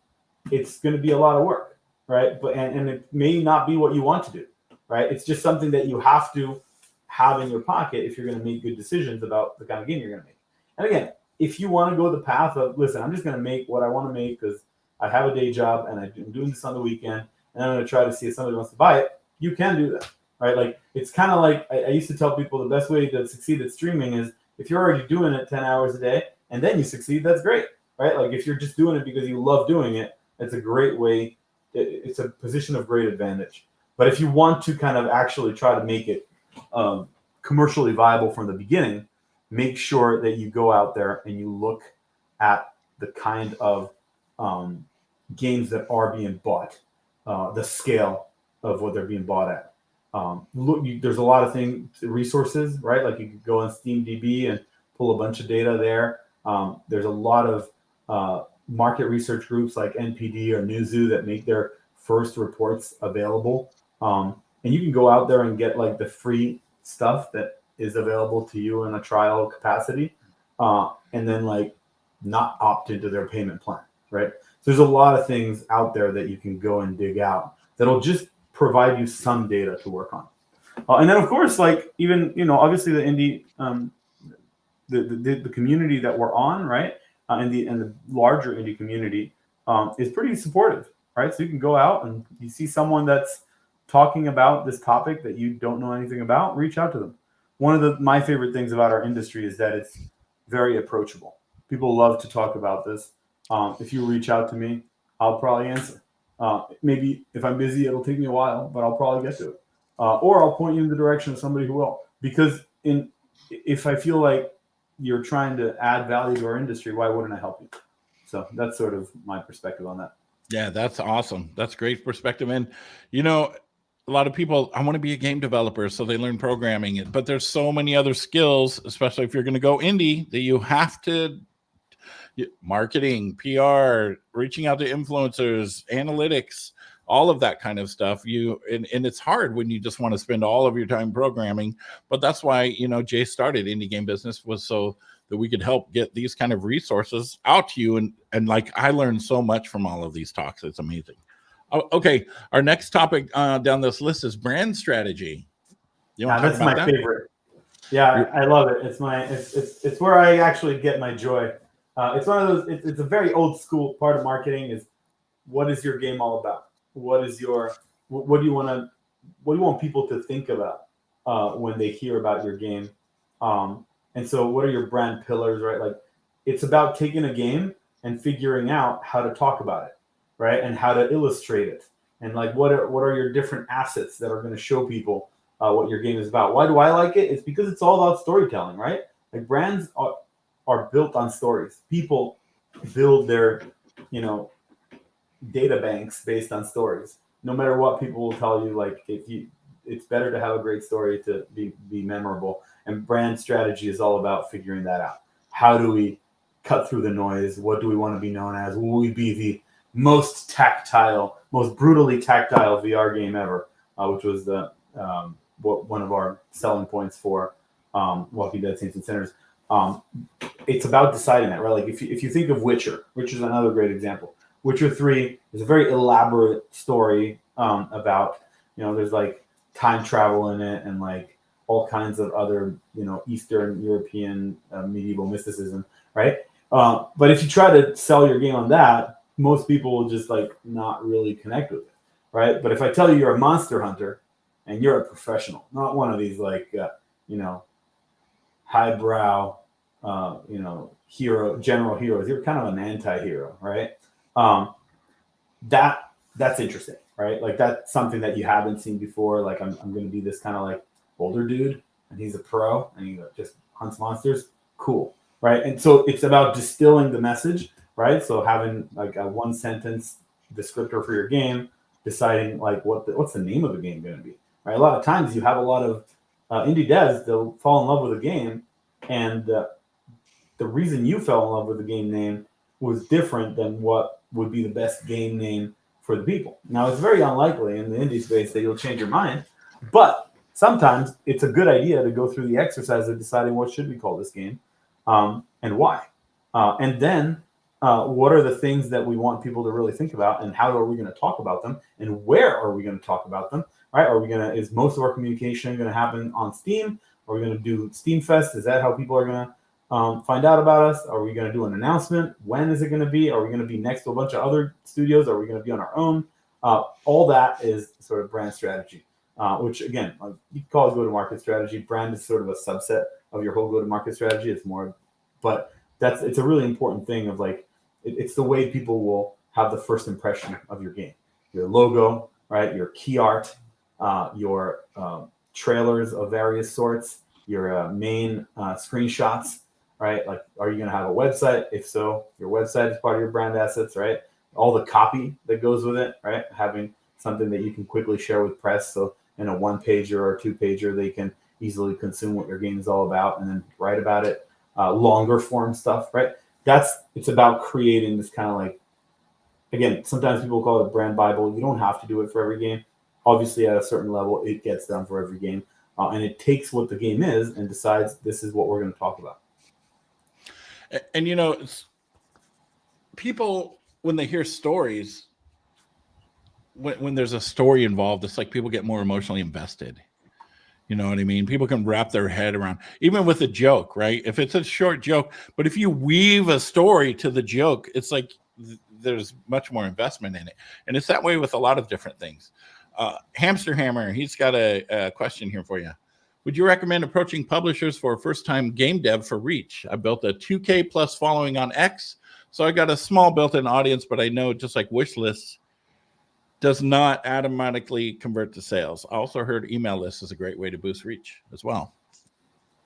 It's going to be a lot of work, right? But and it may not be what you want to do, right? It's just something that you have to have in your pocket if you're going to make good decisions about the kind of game you're going to make. And again, if you want to go the path of, listen, I'm just going to make what I want to make because I have a day job and I'm doing this on the weekend, and I'm going to try to see if somebody wants to buy it, you can do that, right? Like, it's kind of like I used to tell people the best way to succeed at streaming is if you're already doing it 10 hours a day and then you succeed, that's great, right? Like, if you're just doing it because you love doing it, it's a great way. It's a position of great advantage. But if you want to kind of actually try to make it commercially viable from the beginning, make sure that you go out there and you look at the kind of games that are being bought, the scale of what they're being bought at. There's a lot of resources, right? Like you could go on SteamDB and pull a bunch of data there. There's a lot of market research groups like NPD or Newzoo that make their first reports available. And you can go out there and get like the free stuff that is available to you in a trial capacity, and then like not opt into their payment plan, right? So there's a lot of things out there that you can go and dig out that'll just provide you some data to work on. And then of course, like even, obviously the indie, the community that we're on, right? And the larger indie community is pretty supportive, right? So you can go out and you see someone that's talking about this topic that you don't know anything about, reach out to them. One of my favorite things about our industry is that it's very approachable. People love to talk about this. If you reach out to me, I'll probably answer. Maybe if I'm busy, it'll take me a while, but I'll probably get to it. Or I'll point you in the direction of somebody who will. Because if I feel like you're trying to add value to our industry, why wouldn't I help you? So that's sort of my perspective on that. Yeah, that's awesome. That's great perspective. And, a lot of people, I want to be a game developer, so they learn programming. But there's so many other skills, especially if you're going to go indie, that you have to marketing, PR, reaching out to influencers, analytics, all of that kind of stuff. And it's hard when you just want to spend all of your time programming. But that's why, Jay started Indie Game Business, was so that we could help get these kind of resources out to you. And like, I learned so much from all of these talks. It's amazing. Okay, our next topic down this list is brand strategy. You want to talk about that? That's my favorite. Yeah, I love it. It's where I actually get my joy. It's one of those. It's a very old school part of marketing. Is what is your game all about? What do you want people to think about when they hear about your game? And so, what are your brand pillars? Right, like it's about taking a game and figuring out how to talk about it, right, and how to illustrate it, and like what are your different assets that are going to show people what your game is about. Why do I like it? It's because it's all about storytelling, right? Like brands are built on stories. People build their, data banks based on stories. No matter what, people will tell you, like, it's better to have a great story to be memorable. And brand strategy is all about figuring that out. How do we cut through the noise? What do we want to be known as? Will we be the most brutally tactile VR game ever, which was one of our selling points for Walking Dead Saints and Sinners. It's about deciding that, right? Like if you think of Witcher is another great example. Witcher 3 is a very elaborate story about, there's like time travel in it and like all kinds of other, Eastern European medieval mysticism, right? But if you try to sell your game on that, most people will just like not really connect with it, right? But if I tell you you're a monster hunter and you're a professional, not one of these like, highbrow, general heroes, you're kind of an anti-hero, right? That's interesting, right? Like that's something that you haven't seen before. Like I'm going to be this kind of like older dude and he's a pro and he just hunts monsters. Cool. Right. And so it's about distilling the message, right? So having like a one sentence descriptor for your game, deciding like what's the name of the game going to be, right? A lot of times you have a lot of indie devs, they'll fall in love with a game and the reason you fell in love with the game name was different than what would be the best game name for the people. Now, it's very unlikely in the indie space that you'll change your mind, but sometimes it's a good idea to go through the exercise of deciding what should we call this game and why. And then what are the things that we want people to really think about and how are we going to talk about them and where are we going to talk about them, right? Is most of our communication going to happen on Steam? Are we going to do Steam Fest? Is that how people are going to find out about us? Are we going to do an announcement? When is it going to be? Are we going to be next to a bunch of other studios? Are we going to be on our own? All that is sort of brand strategy, which again, you can call it go-to-market strategy. Brand is sort of a subset of your whole go-to-market strategy. It's more, but it's a really important thing of like, it's the way people will have the first impression of your game. Your logo, right? Your key art, your trailers of various sorts, your main screenshots, right? Like, are you going to have a website? If so, your website is part of your brand assets, right? All the copy that goes with it, right? Having something that you can quickly share with press. So in a 1-pager or 2-pager, they can easily consume what your game is all about and then write about it. Longer form stuff, right? It's about creating this kind of like, again, sometimes people call it brand Bible. You don't have to do it for every game. Obviously, at a certain level, it gets done for every game. And it takes what the game is and decides this is what we're going to talk about. And it's people, when they hear stories, when there's a story involved, it's like people get more emotionally invested. You know what I mean? People can wrap their head around, even with a joke, right? If it's a short joke, but if you weave a story to the joke, it's like there's much more investment in it. And it's that way with a lot of different things. Hamster Hammer, he's got a question here for you. Would you recommend approaching publishers for a first-time game dev for reach? I built a 2K plus following on X, so I got a small built-in audience, but I know just like wish lists does not automatically convert to sales. I also heard email lists is a great way to boost reach as well.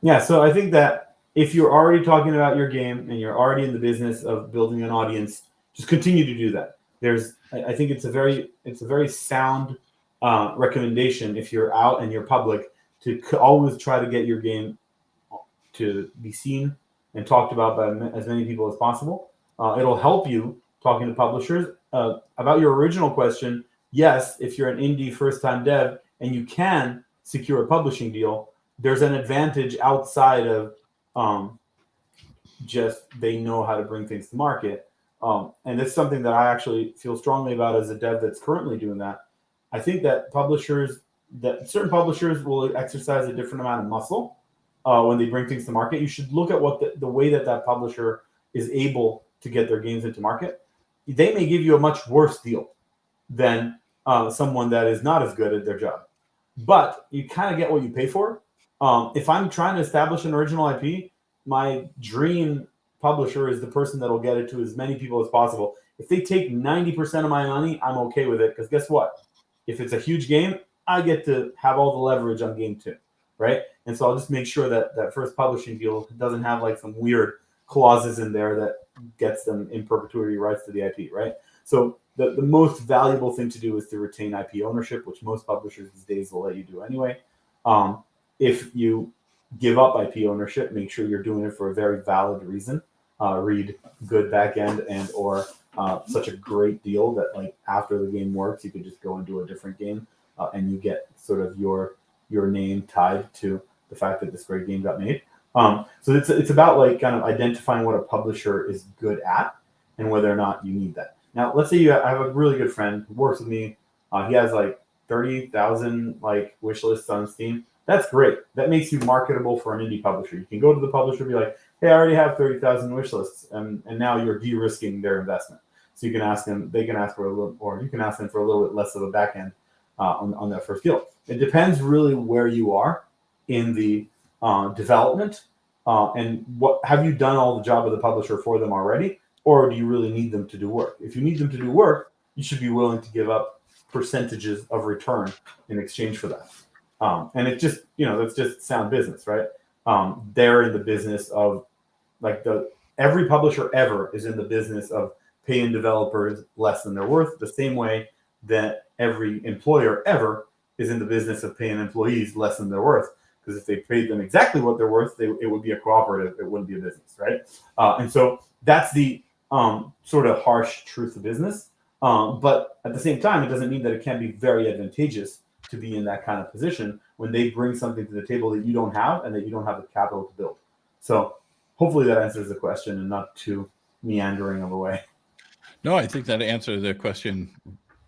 Yeah, so I think that if you're already talking about your game and you're already in the business of building an audience, just continue to do that. I think it's a very sound recommendation if you're out and you're public to always try to get your game to be seen and talked about by as many people as possible. It'll help you talking to publishers about your original question. Yes, if you're an indie first-time dev and you can secure a publishing deal, there's an advantage outside of just they know how to bring things to market. And it's something that I actually feel strongly about as a dev that's currently doing that. I think that certain publishers will exercise a different amount of muscle when they bring things to market. You should look at what the way that publisher is able to get their games into market. They may give you a much worse deal than someone that is not as good at their job, but you kind of get what you pay for. If I'm trying to establish an original IP, my dream publisher is the person that will get it to as many people as possible. If they take 90% of my money, I'm okay with it, because guess what? If it's a huge game, I get to have all the leverage on game 2, right? And so I'll just make sure that that first publishing deal doesn't have like some weird clauses in there that gets them in perpetuity rights to the IP, right? So the most valuable thing to do is to retain IP ownership, which most publishers these days will let you do anyway. If you give up IP ownership, make sure you're doing it for a very valid reason. Read good backend and or such a great deal that like after the game works, you could just go and do a different game, and you get sort of your name tied to the fact that this great game got made. So it's about like kind of identifying what a publisher is good at and whether or not you need that. Now, let's say I have a really good friend who works with me. He has like 30,000 like wish lists on Steam. That's great. That makes you marketable for an indie publisher. You can go to the publisher and be like, hey, I already have 30,000 wish lists, and now you're de-risking their investment. So you can ask them, they can ask for a little, or you can ask them for a little bit less of a back end on that first deal. It depends really where you are in the development, and what have you done all the job of the publisher for them already, or do you really need them to do work? If you need them to do work, you should be willing to give up percentages of return in exchange for that. And it just, that's just sound business, right? They're in the business of like every publisher ever is in the business of paying developers less than they're worth, the same way that every employer ever is in the business of paying employees less than they're worth. Because if they paid them exactly what they're worth, it would be a cooperative. It wouldn't be a business, right? And so that's the sort of harsh truth of business. But at the same time, it doesn't mean that it can't be very advantageous to be in that kind of position when they bring something to the table that you don't have and that you don't have the capital to build. So hopefully that answers the question and not too meandering of a way. No, I think that answers the question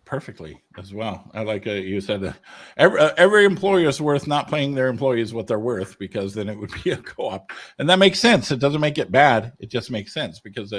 perfectly as well. I like you said that every employer is worth not paying their employees what they're worth, because then it would be a co-op, and that makes sense. It doesn't make it bad. It just makes sense, because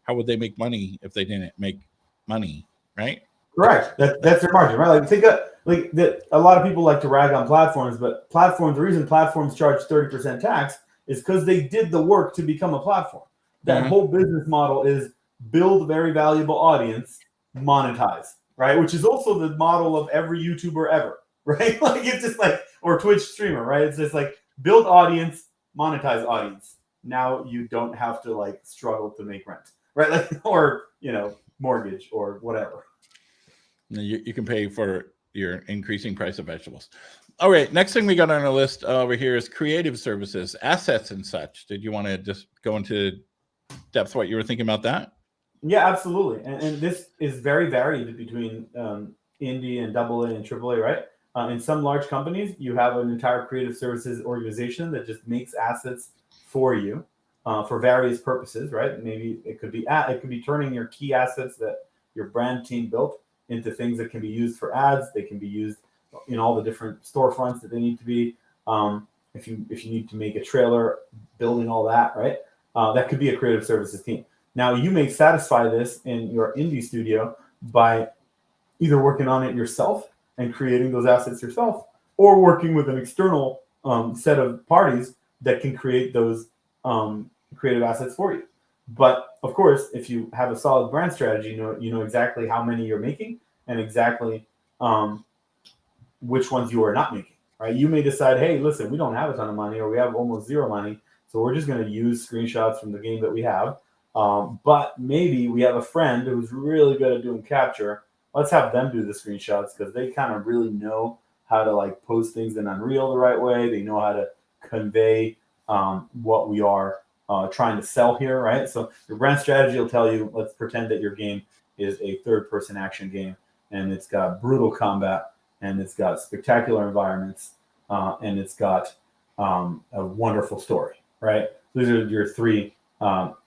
how would they make money if they didn't make money, right? Correct. That's their margin, right? Like think that a lot of people like to rag on platforms, but the reason platforms charge 30% tax is because they did the work to become a platform. That whole business model is build a very valuable audience, monetize, right? Which is also the model of every YouTuber ever, right? Like it's just like, or Twitch streamer, right? It's just like build audience, monetize audience. Now you don't have to like struggle to make rent, right? Like, or mortgage or whatever. You can pay for your increasing price of vegetables. All right, next thing we got on our list over here is creative services, assets and such. Did you want to just go into depth what you were thinking about that? Yeah, absolutely. And this is very varied between indie and AA and AAA, right? In some large companies, you have an entire creative services organization that just makes assets for you for various purposes, right? Maybe it could be turning your key assets that your brand team built into things that can be used for ads. They can be used in all the different storefronts that they need to be. If you need to make a trailer, building all that, right? That could be a creative services team. Now, you may satisfy this in your indie studio by either working on it yourself and creating those assets yourself, or working with an external set of parties that can create those creative assets for you. But of course, if you have a solid brand strategy, you know exactly how many you're making and exactly which ones you are not making, right? You may decide, hey, listen, we don't have a ton of money, or we have almost zero money, so we're just going to use screenshots from the game that we have. But maybe we have a friend who's really good at doing capture. Let's have them do the screenshots, because they kind of really know how to like post things in Unreal the right way. They know how to convey what we are trying to sell here, right? So your brand strategy will tell you, let's pretend that your game is a third-person action game, and it's got brutal combat, and it's got spectacular environments, and it's got a wonderful story, right? Those are your three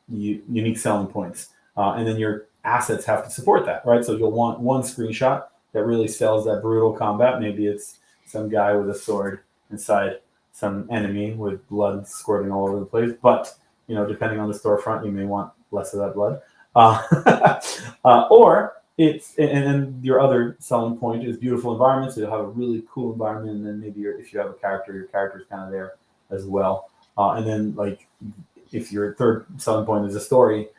unique selling points. And then your assets have to support that, right? So you'll want one screenshot that really sells that brutal combat. Maybe it's some guy with a sword inside some enemy with blood squirting all over the place. But, depending on the storefront, you may want less of that blood. Or it's, and then your other selling point is beautiful environments. So you'll have a really cool environment. And then maybe if you have a character, your character's kind of there as well. And then like, if your third selling point is a story,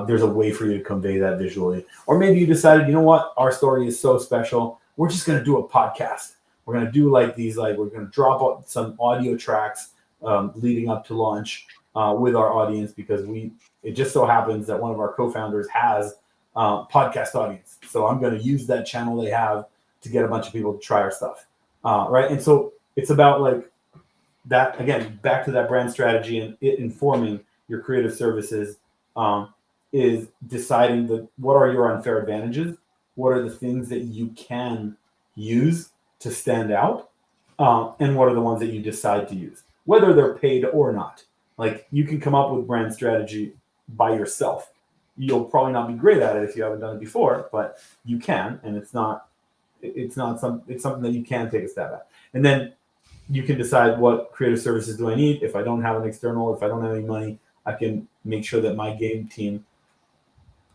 there's a way for you to convey that visually. Or maybe you decided, you know what, our story is so special, we're just going to do a podcast. We're going to do we're going to drop out some audio tracks leading up to launch with our audience, because it just so happens that one of our co-founders has podcast audience. So I'm going to use that channel they have to get a bunch of people to try our stuff. Right. And so it's about like that, again, back to that brand strategy and it informing your creative services. Is deciding what are your unfair advantages, what are the things that you can use to stand out, and what are the ones that you decide to use, whether they're paid or not. Like, you can come up with brand strategy by yourself. You'll probably not be great at it if you haven't done it before, but you can, and it's something that you can take a stab at. And then you can decide, what creative services do I need? If I don't have an external, if I don't have any money, I can make sure that my game team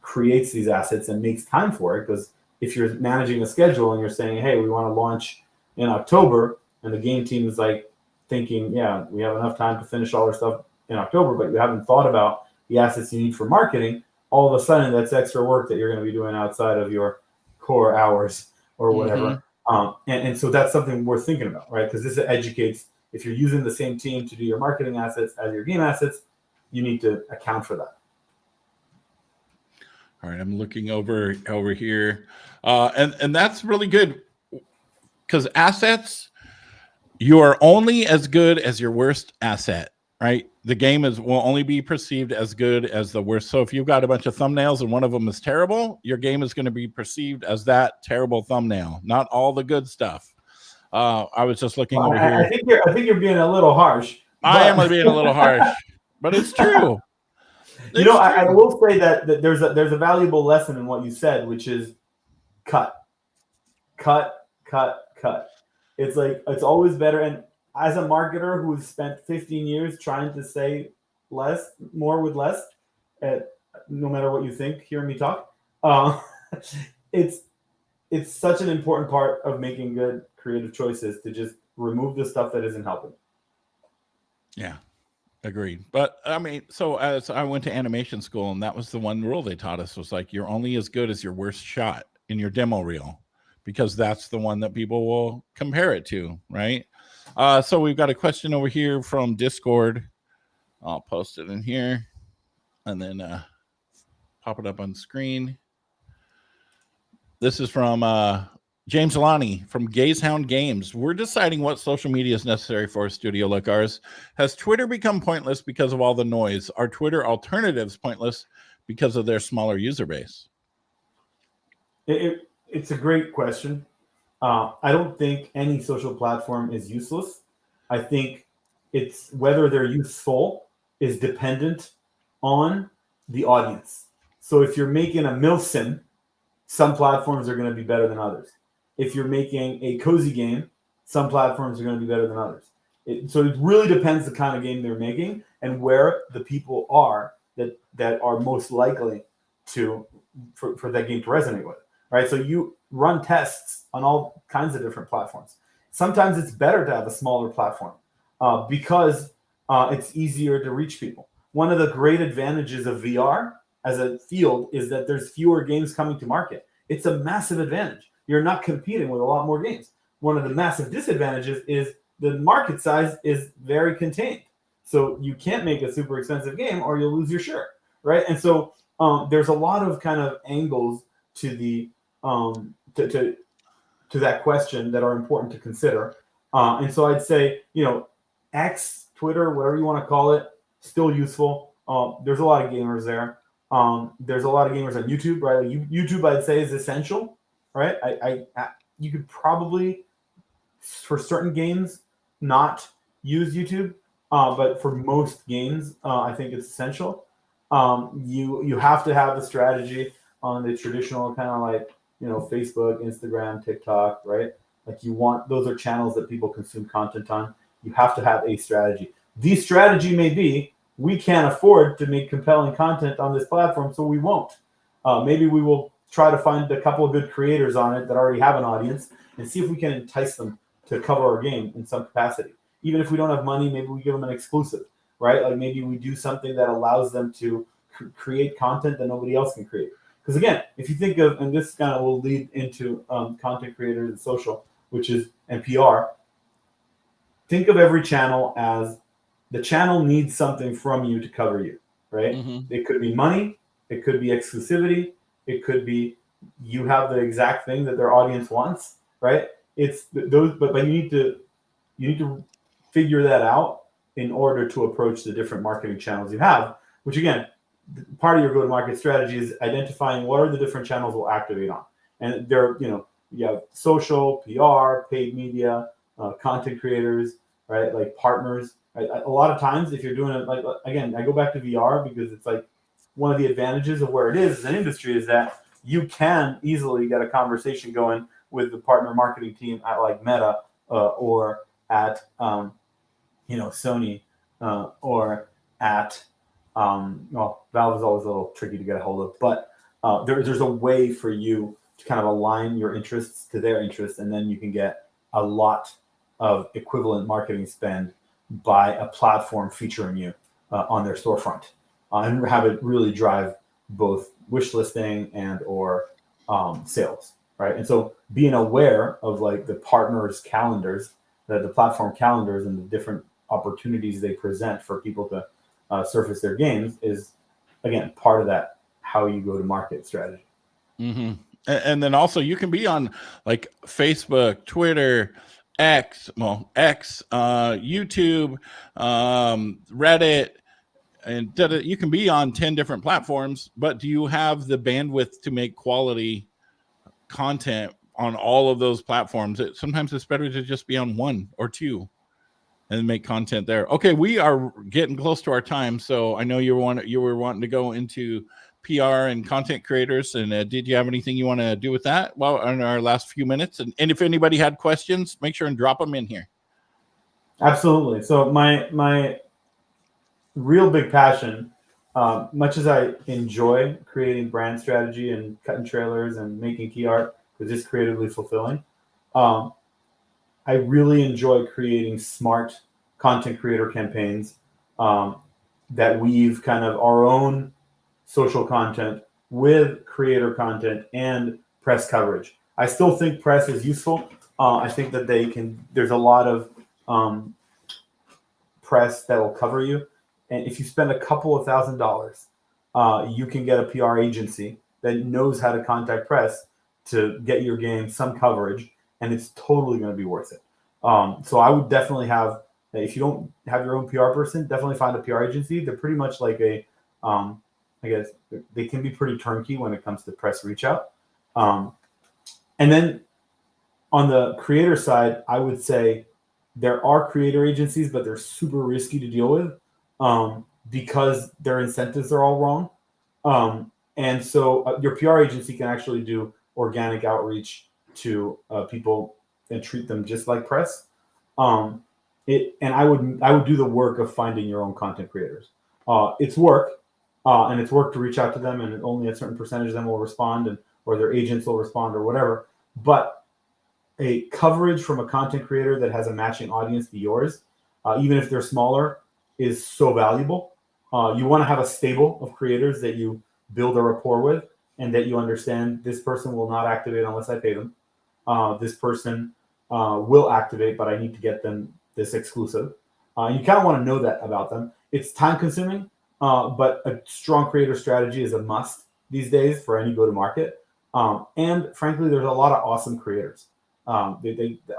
creates these assets and makes time for it. Because if you're managing a schedule and you're saying, hey, we want to launch in October, and the game team is like thinking, yeah, we have enough time to finish all our stuff in October, but you haven't thought about the assets you need for marketing, all of a sudden that's extra work that you're going to be doing outside of your core hours or whatever. And so that's something worth thinking about, right? Because this educates, if you're using the same team to do your marketing assets as your game assets, you need to account for that. All right, I'm looking over here, and that's really good, because assets, you are only as good as your worst asset, right? The game will only be perceived as good as the worst. So if you've got a bunch of thumbnails and one of them is terrible, your game is going to be perceived as that terrible thumbnail, not all the good stuff. I was just looking over here. I think you're being a little harsh. I am being a little harsh, but it's true. I will say that there's a valuable lesson in what you said, which is cut. It's like, it's always better. And as a marketer who's spent 15 years trying to say more with less, no matter what you think, hearing me talk, it's such an important part of making good creative choices to just remove the stuff that isn't helping. Yeah. Agreed. But I mean, so as I went to animation school, and that was the one rule they taught us, was like, you're only as good as your worst shot in your demo reel, because that's the one that people will compare it to, right? So we've got a question over here from Discord. I'll post it in here and then pop it up on screen. This is from James Alani from Gazehound Games. We're deciding what social media is necessary for a studio like ours. Has Twitter become pointless because of all the noise? Are Twitter alternatives pointless because of their smaller user base? It's a great question. I don't think any social platform is useless. I think it's whether they're useful is dependent on the audience. So if you're making a milsim, some platforms are going to be better than others. If you're making a cozy game, some platforms are going to be better than others. So it really depends the kind of game they're making and where the people are that are most likely for that game to resonate with, right? So you run tests on all kinds of different platforms. Sometimes it's better to have a smaller platform because it's easier to reach people. One of the great advantages of VR as a field is that there's fewer games coming to market. It's a massive advantage. You're not competing with a lot more games. One of the massive disadvantages is the market size is very contained. So you can't make a super expensive game or you'll lose your shirt, right? And so there's a lot of kind of angles to the to that question that are important to consider. And so I'd say, X, Twitter, whatever you want to call it, still useful. There's a lot of gamers there. There's a lot of gamers on YouTube, right? Like YouTube, I'd say, is essential, right? You could probably, for certain games, not use YouTube, but for most games, I think it's essential. You have to have the strategy on the traditional kind of like Facebook, Instagram, TikTok, right? Like those are channels that people consume content on. You have to have a strategy. The strategy may be we can't afford to make compelling content on this platform, so we won't. Maybe we will try to find a couple of good creators on it that already have an audience and see if we can entice them to cover our game in some capacity. Even if we don't have money, maybe we give them an exclusive, right? Like maybe we do something that allows them to create content that nobody else can create. Because again, if you think of, and this kind of will lead into content creators and social, which is and PR, think of every channel as the channel needs something from you to cover you, right? Mm-hmm. It could be money, it could be exclusivity, it could be you have the exact thing that their audience wants, right? It's those, but you need to figure that out in order to approach the different marketing channels you have. Which again, part of your go-to-market strategy is identifying what are the different channels we'll activate on, and there, you have social, PR, paid media, content creators, right? Like partners. Right? A lot of times, if you're doing it, like again, I go back to VR because it's like one of the advantages of where it is as an industry is that you can easily get a conversation going with the partner marketing team at like Meta or at Sony or at well, Valve is always a little tricky to get a hold of, but there's a way for you to kind of align your interests to their interests, and then you can get a lot of equivalent marketing spend by a platform featuring you on their storefront, and have it really drive both wish listing and or sales, right? And so being aware of like the partners' calendars, the platform calendars, and the different opportunities they present for people to surface their games is, again, part of that how you go to market strategy. Mm-hmm. And then also you can be on like Facebook, Twitter, X, YouTube, Reddit, and you can be on 10 different platforms, but do you have the bandwidth to make quality content on all of those platforms? Sometimes it's better to just be on one or two and make content there. Okay, we are getting close to our time, so I know you were wanting to go into PR and content creators, and did you have anything you want to do with that? Well, in our last few minutes, and if anybody had questions, make sure and drop them in here. Absolutely. So my real big passion, much as I enjoy creating brand strategy and cutting trailers and making key art, because it's creatively fulfilling, I really enjoy creating smart content creator campaigns that weave kind of our own social content with creator content and press coverage. I still think press is useful. I think that there's a lot of press that will cover you. And if you spend a couple of $1,000s, you can get a PR agency that knows how to contact press to get your game some coverage, and it's totally going to be worth it. So I would definitely have, if you don't have your own PR person, definitely find a PR agency. They're pretty much like I guess they can be pretty turnkey when it comes to press reach out. And then on the creator side, I would say there are creator agencies, but they're super risky to deal with because their incentives are all wrong. And so your PR agency can actually do organic outreach to people and treat them just like press. And I would do the work of finding your own content creators. It's work, and it's work to reach out to them, and only a certain percentage of them will respond, or their agents will respond, or whatever. But a coverage from a content creator that has a matching audience to yours, even if they're smaller, is so valuable. You want to have a stable of creators that you build a rapport with, and that you understand this person will not activate unless I pay them. This person will activate, but I need to get them this exclusive. You kind of want to know that about them. It's time consuming, but a strong creator strategy is a must these days for any go-to-market. And frankly, there's a lot of awesome creators. A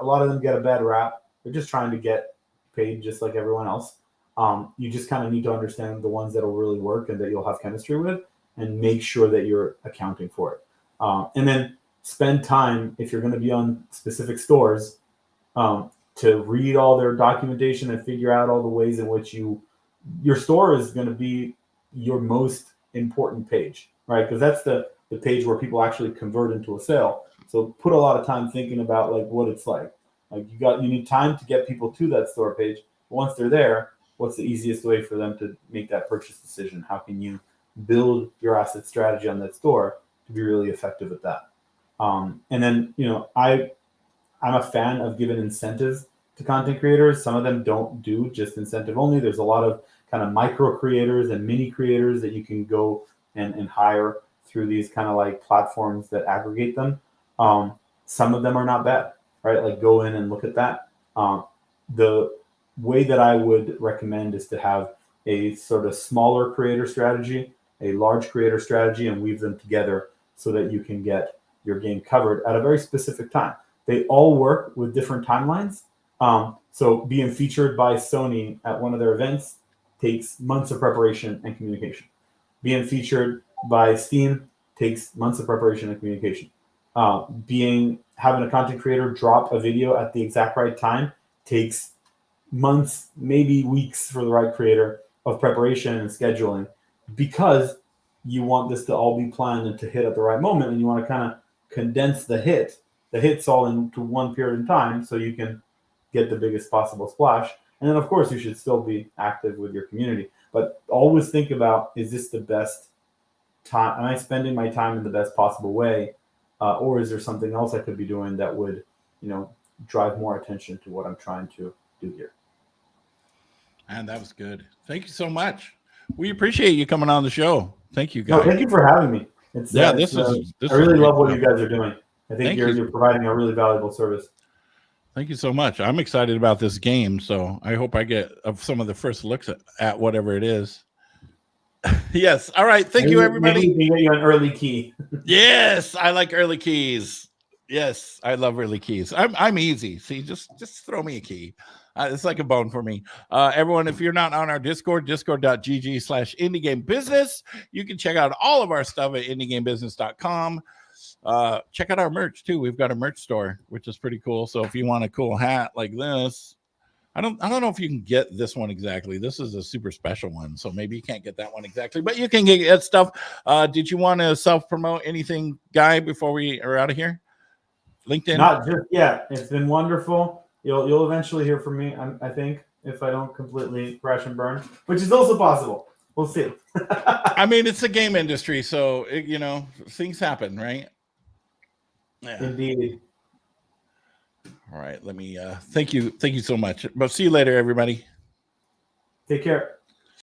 lot of them get a bad rap. They're just trying to get paid just like everyone else. You just kind of need to understand the ones that will really work and that you'll have chemistry with, and make sure that you're accounting for it. And then spend time, if you're going to be on specific stores, to read all their documentation and figure out all the ways in which your store is going to be your most important page, right? Because that's the page where people actually convert into a sale. So put a lot of time thinking about like what it's like. Like you need time to get people to that store page. Once they're there, what's the easiest way for them to make that purchase decision? How can you build your asset strategy on that store to be really effective at that? And then, I'm a fan of giving incentives to content creators. Some of them don't do just incentive only. There's a lot of kind of micro creators and mini creators that you can go and hire through these kind of like platforms that aggregate them. Some of them are not bad, right? Like go in and look at that. The way that I would recommend is to have a sort of smaller creator strategy, a large creator strategy, and weave them together so that you can get your game covered at a very specific time. They all work with different timelines. So being featured by Sony at one of their events takes months of preparation and communication. Being featured by Steam takes months of preparation and communication. Having a content creator drop a video at the exact right time takes months, maybe weeks for the right creator of preparation and scheduling, because you want this to all be planned and to hit at the right moment, and you want to kind of condense the hits all into one period in time so you can get the biggest possible splash. And then of course you should still be active with your community, but always think about, is this the best time? Am I spending my time in the best possible way? Or is there something else I could be doing that would, drive more attention to what I'm trying to do here? And that was good. Thank you so much. We appreciate you coming on the show. Thank you, No, guys. thank you for having me. I really love what you guys are doing. I think you're providing a really valuable service. Thank you so much. I'm excited about this game, so I hope I get some of the first looks at whatever it is. Yes. All right. Thank you, everybody. Maybe we can get you an early key. Yes, I like early keys. Yes, I love early keys. I'm easy. See, just throw me a key. It's like a bone for me. Everyone, if you're not on our Discord, discord.gg/indiegamebusiness, you can check out all of our stuff at indiegamebusiness.com. Check out our merch too. We've got a merch store, which is pretty cool. So if you want a cool hat like this, I don't know if you can get this one exactly. This is a super special one, so maybe you can't get that one exactly, but you can get stuff. Did you want to self-promote anything, Guy, before we are out of here? LinkedIn? Not just yet. It's been wonderful. You'll eventually hear from me, I think, if I don't completely crash and burn, which is also possible. We'll see. I mean, it's the game industry, so things happen, right? Yeah. Indeed. All right, let me thank you so much. But see you later, everybody. Take care.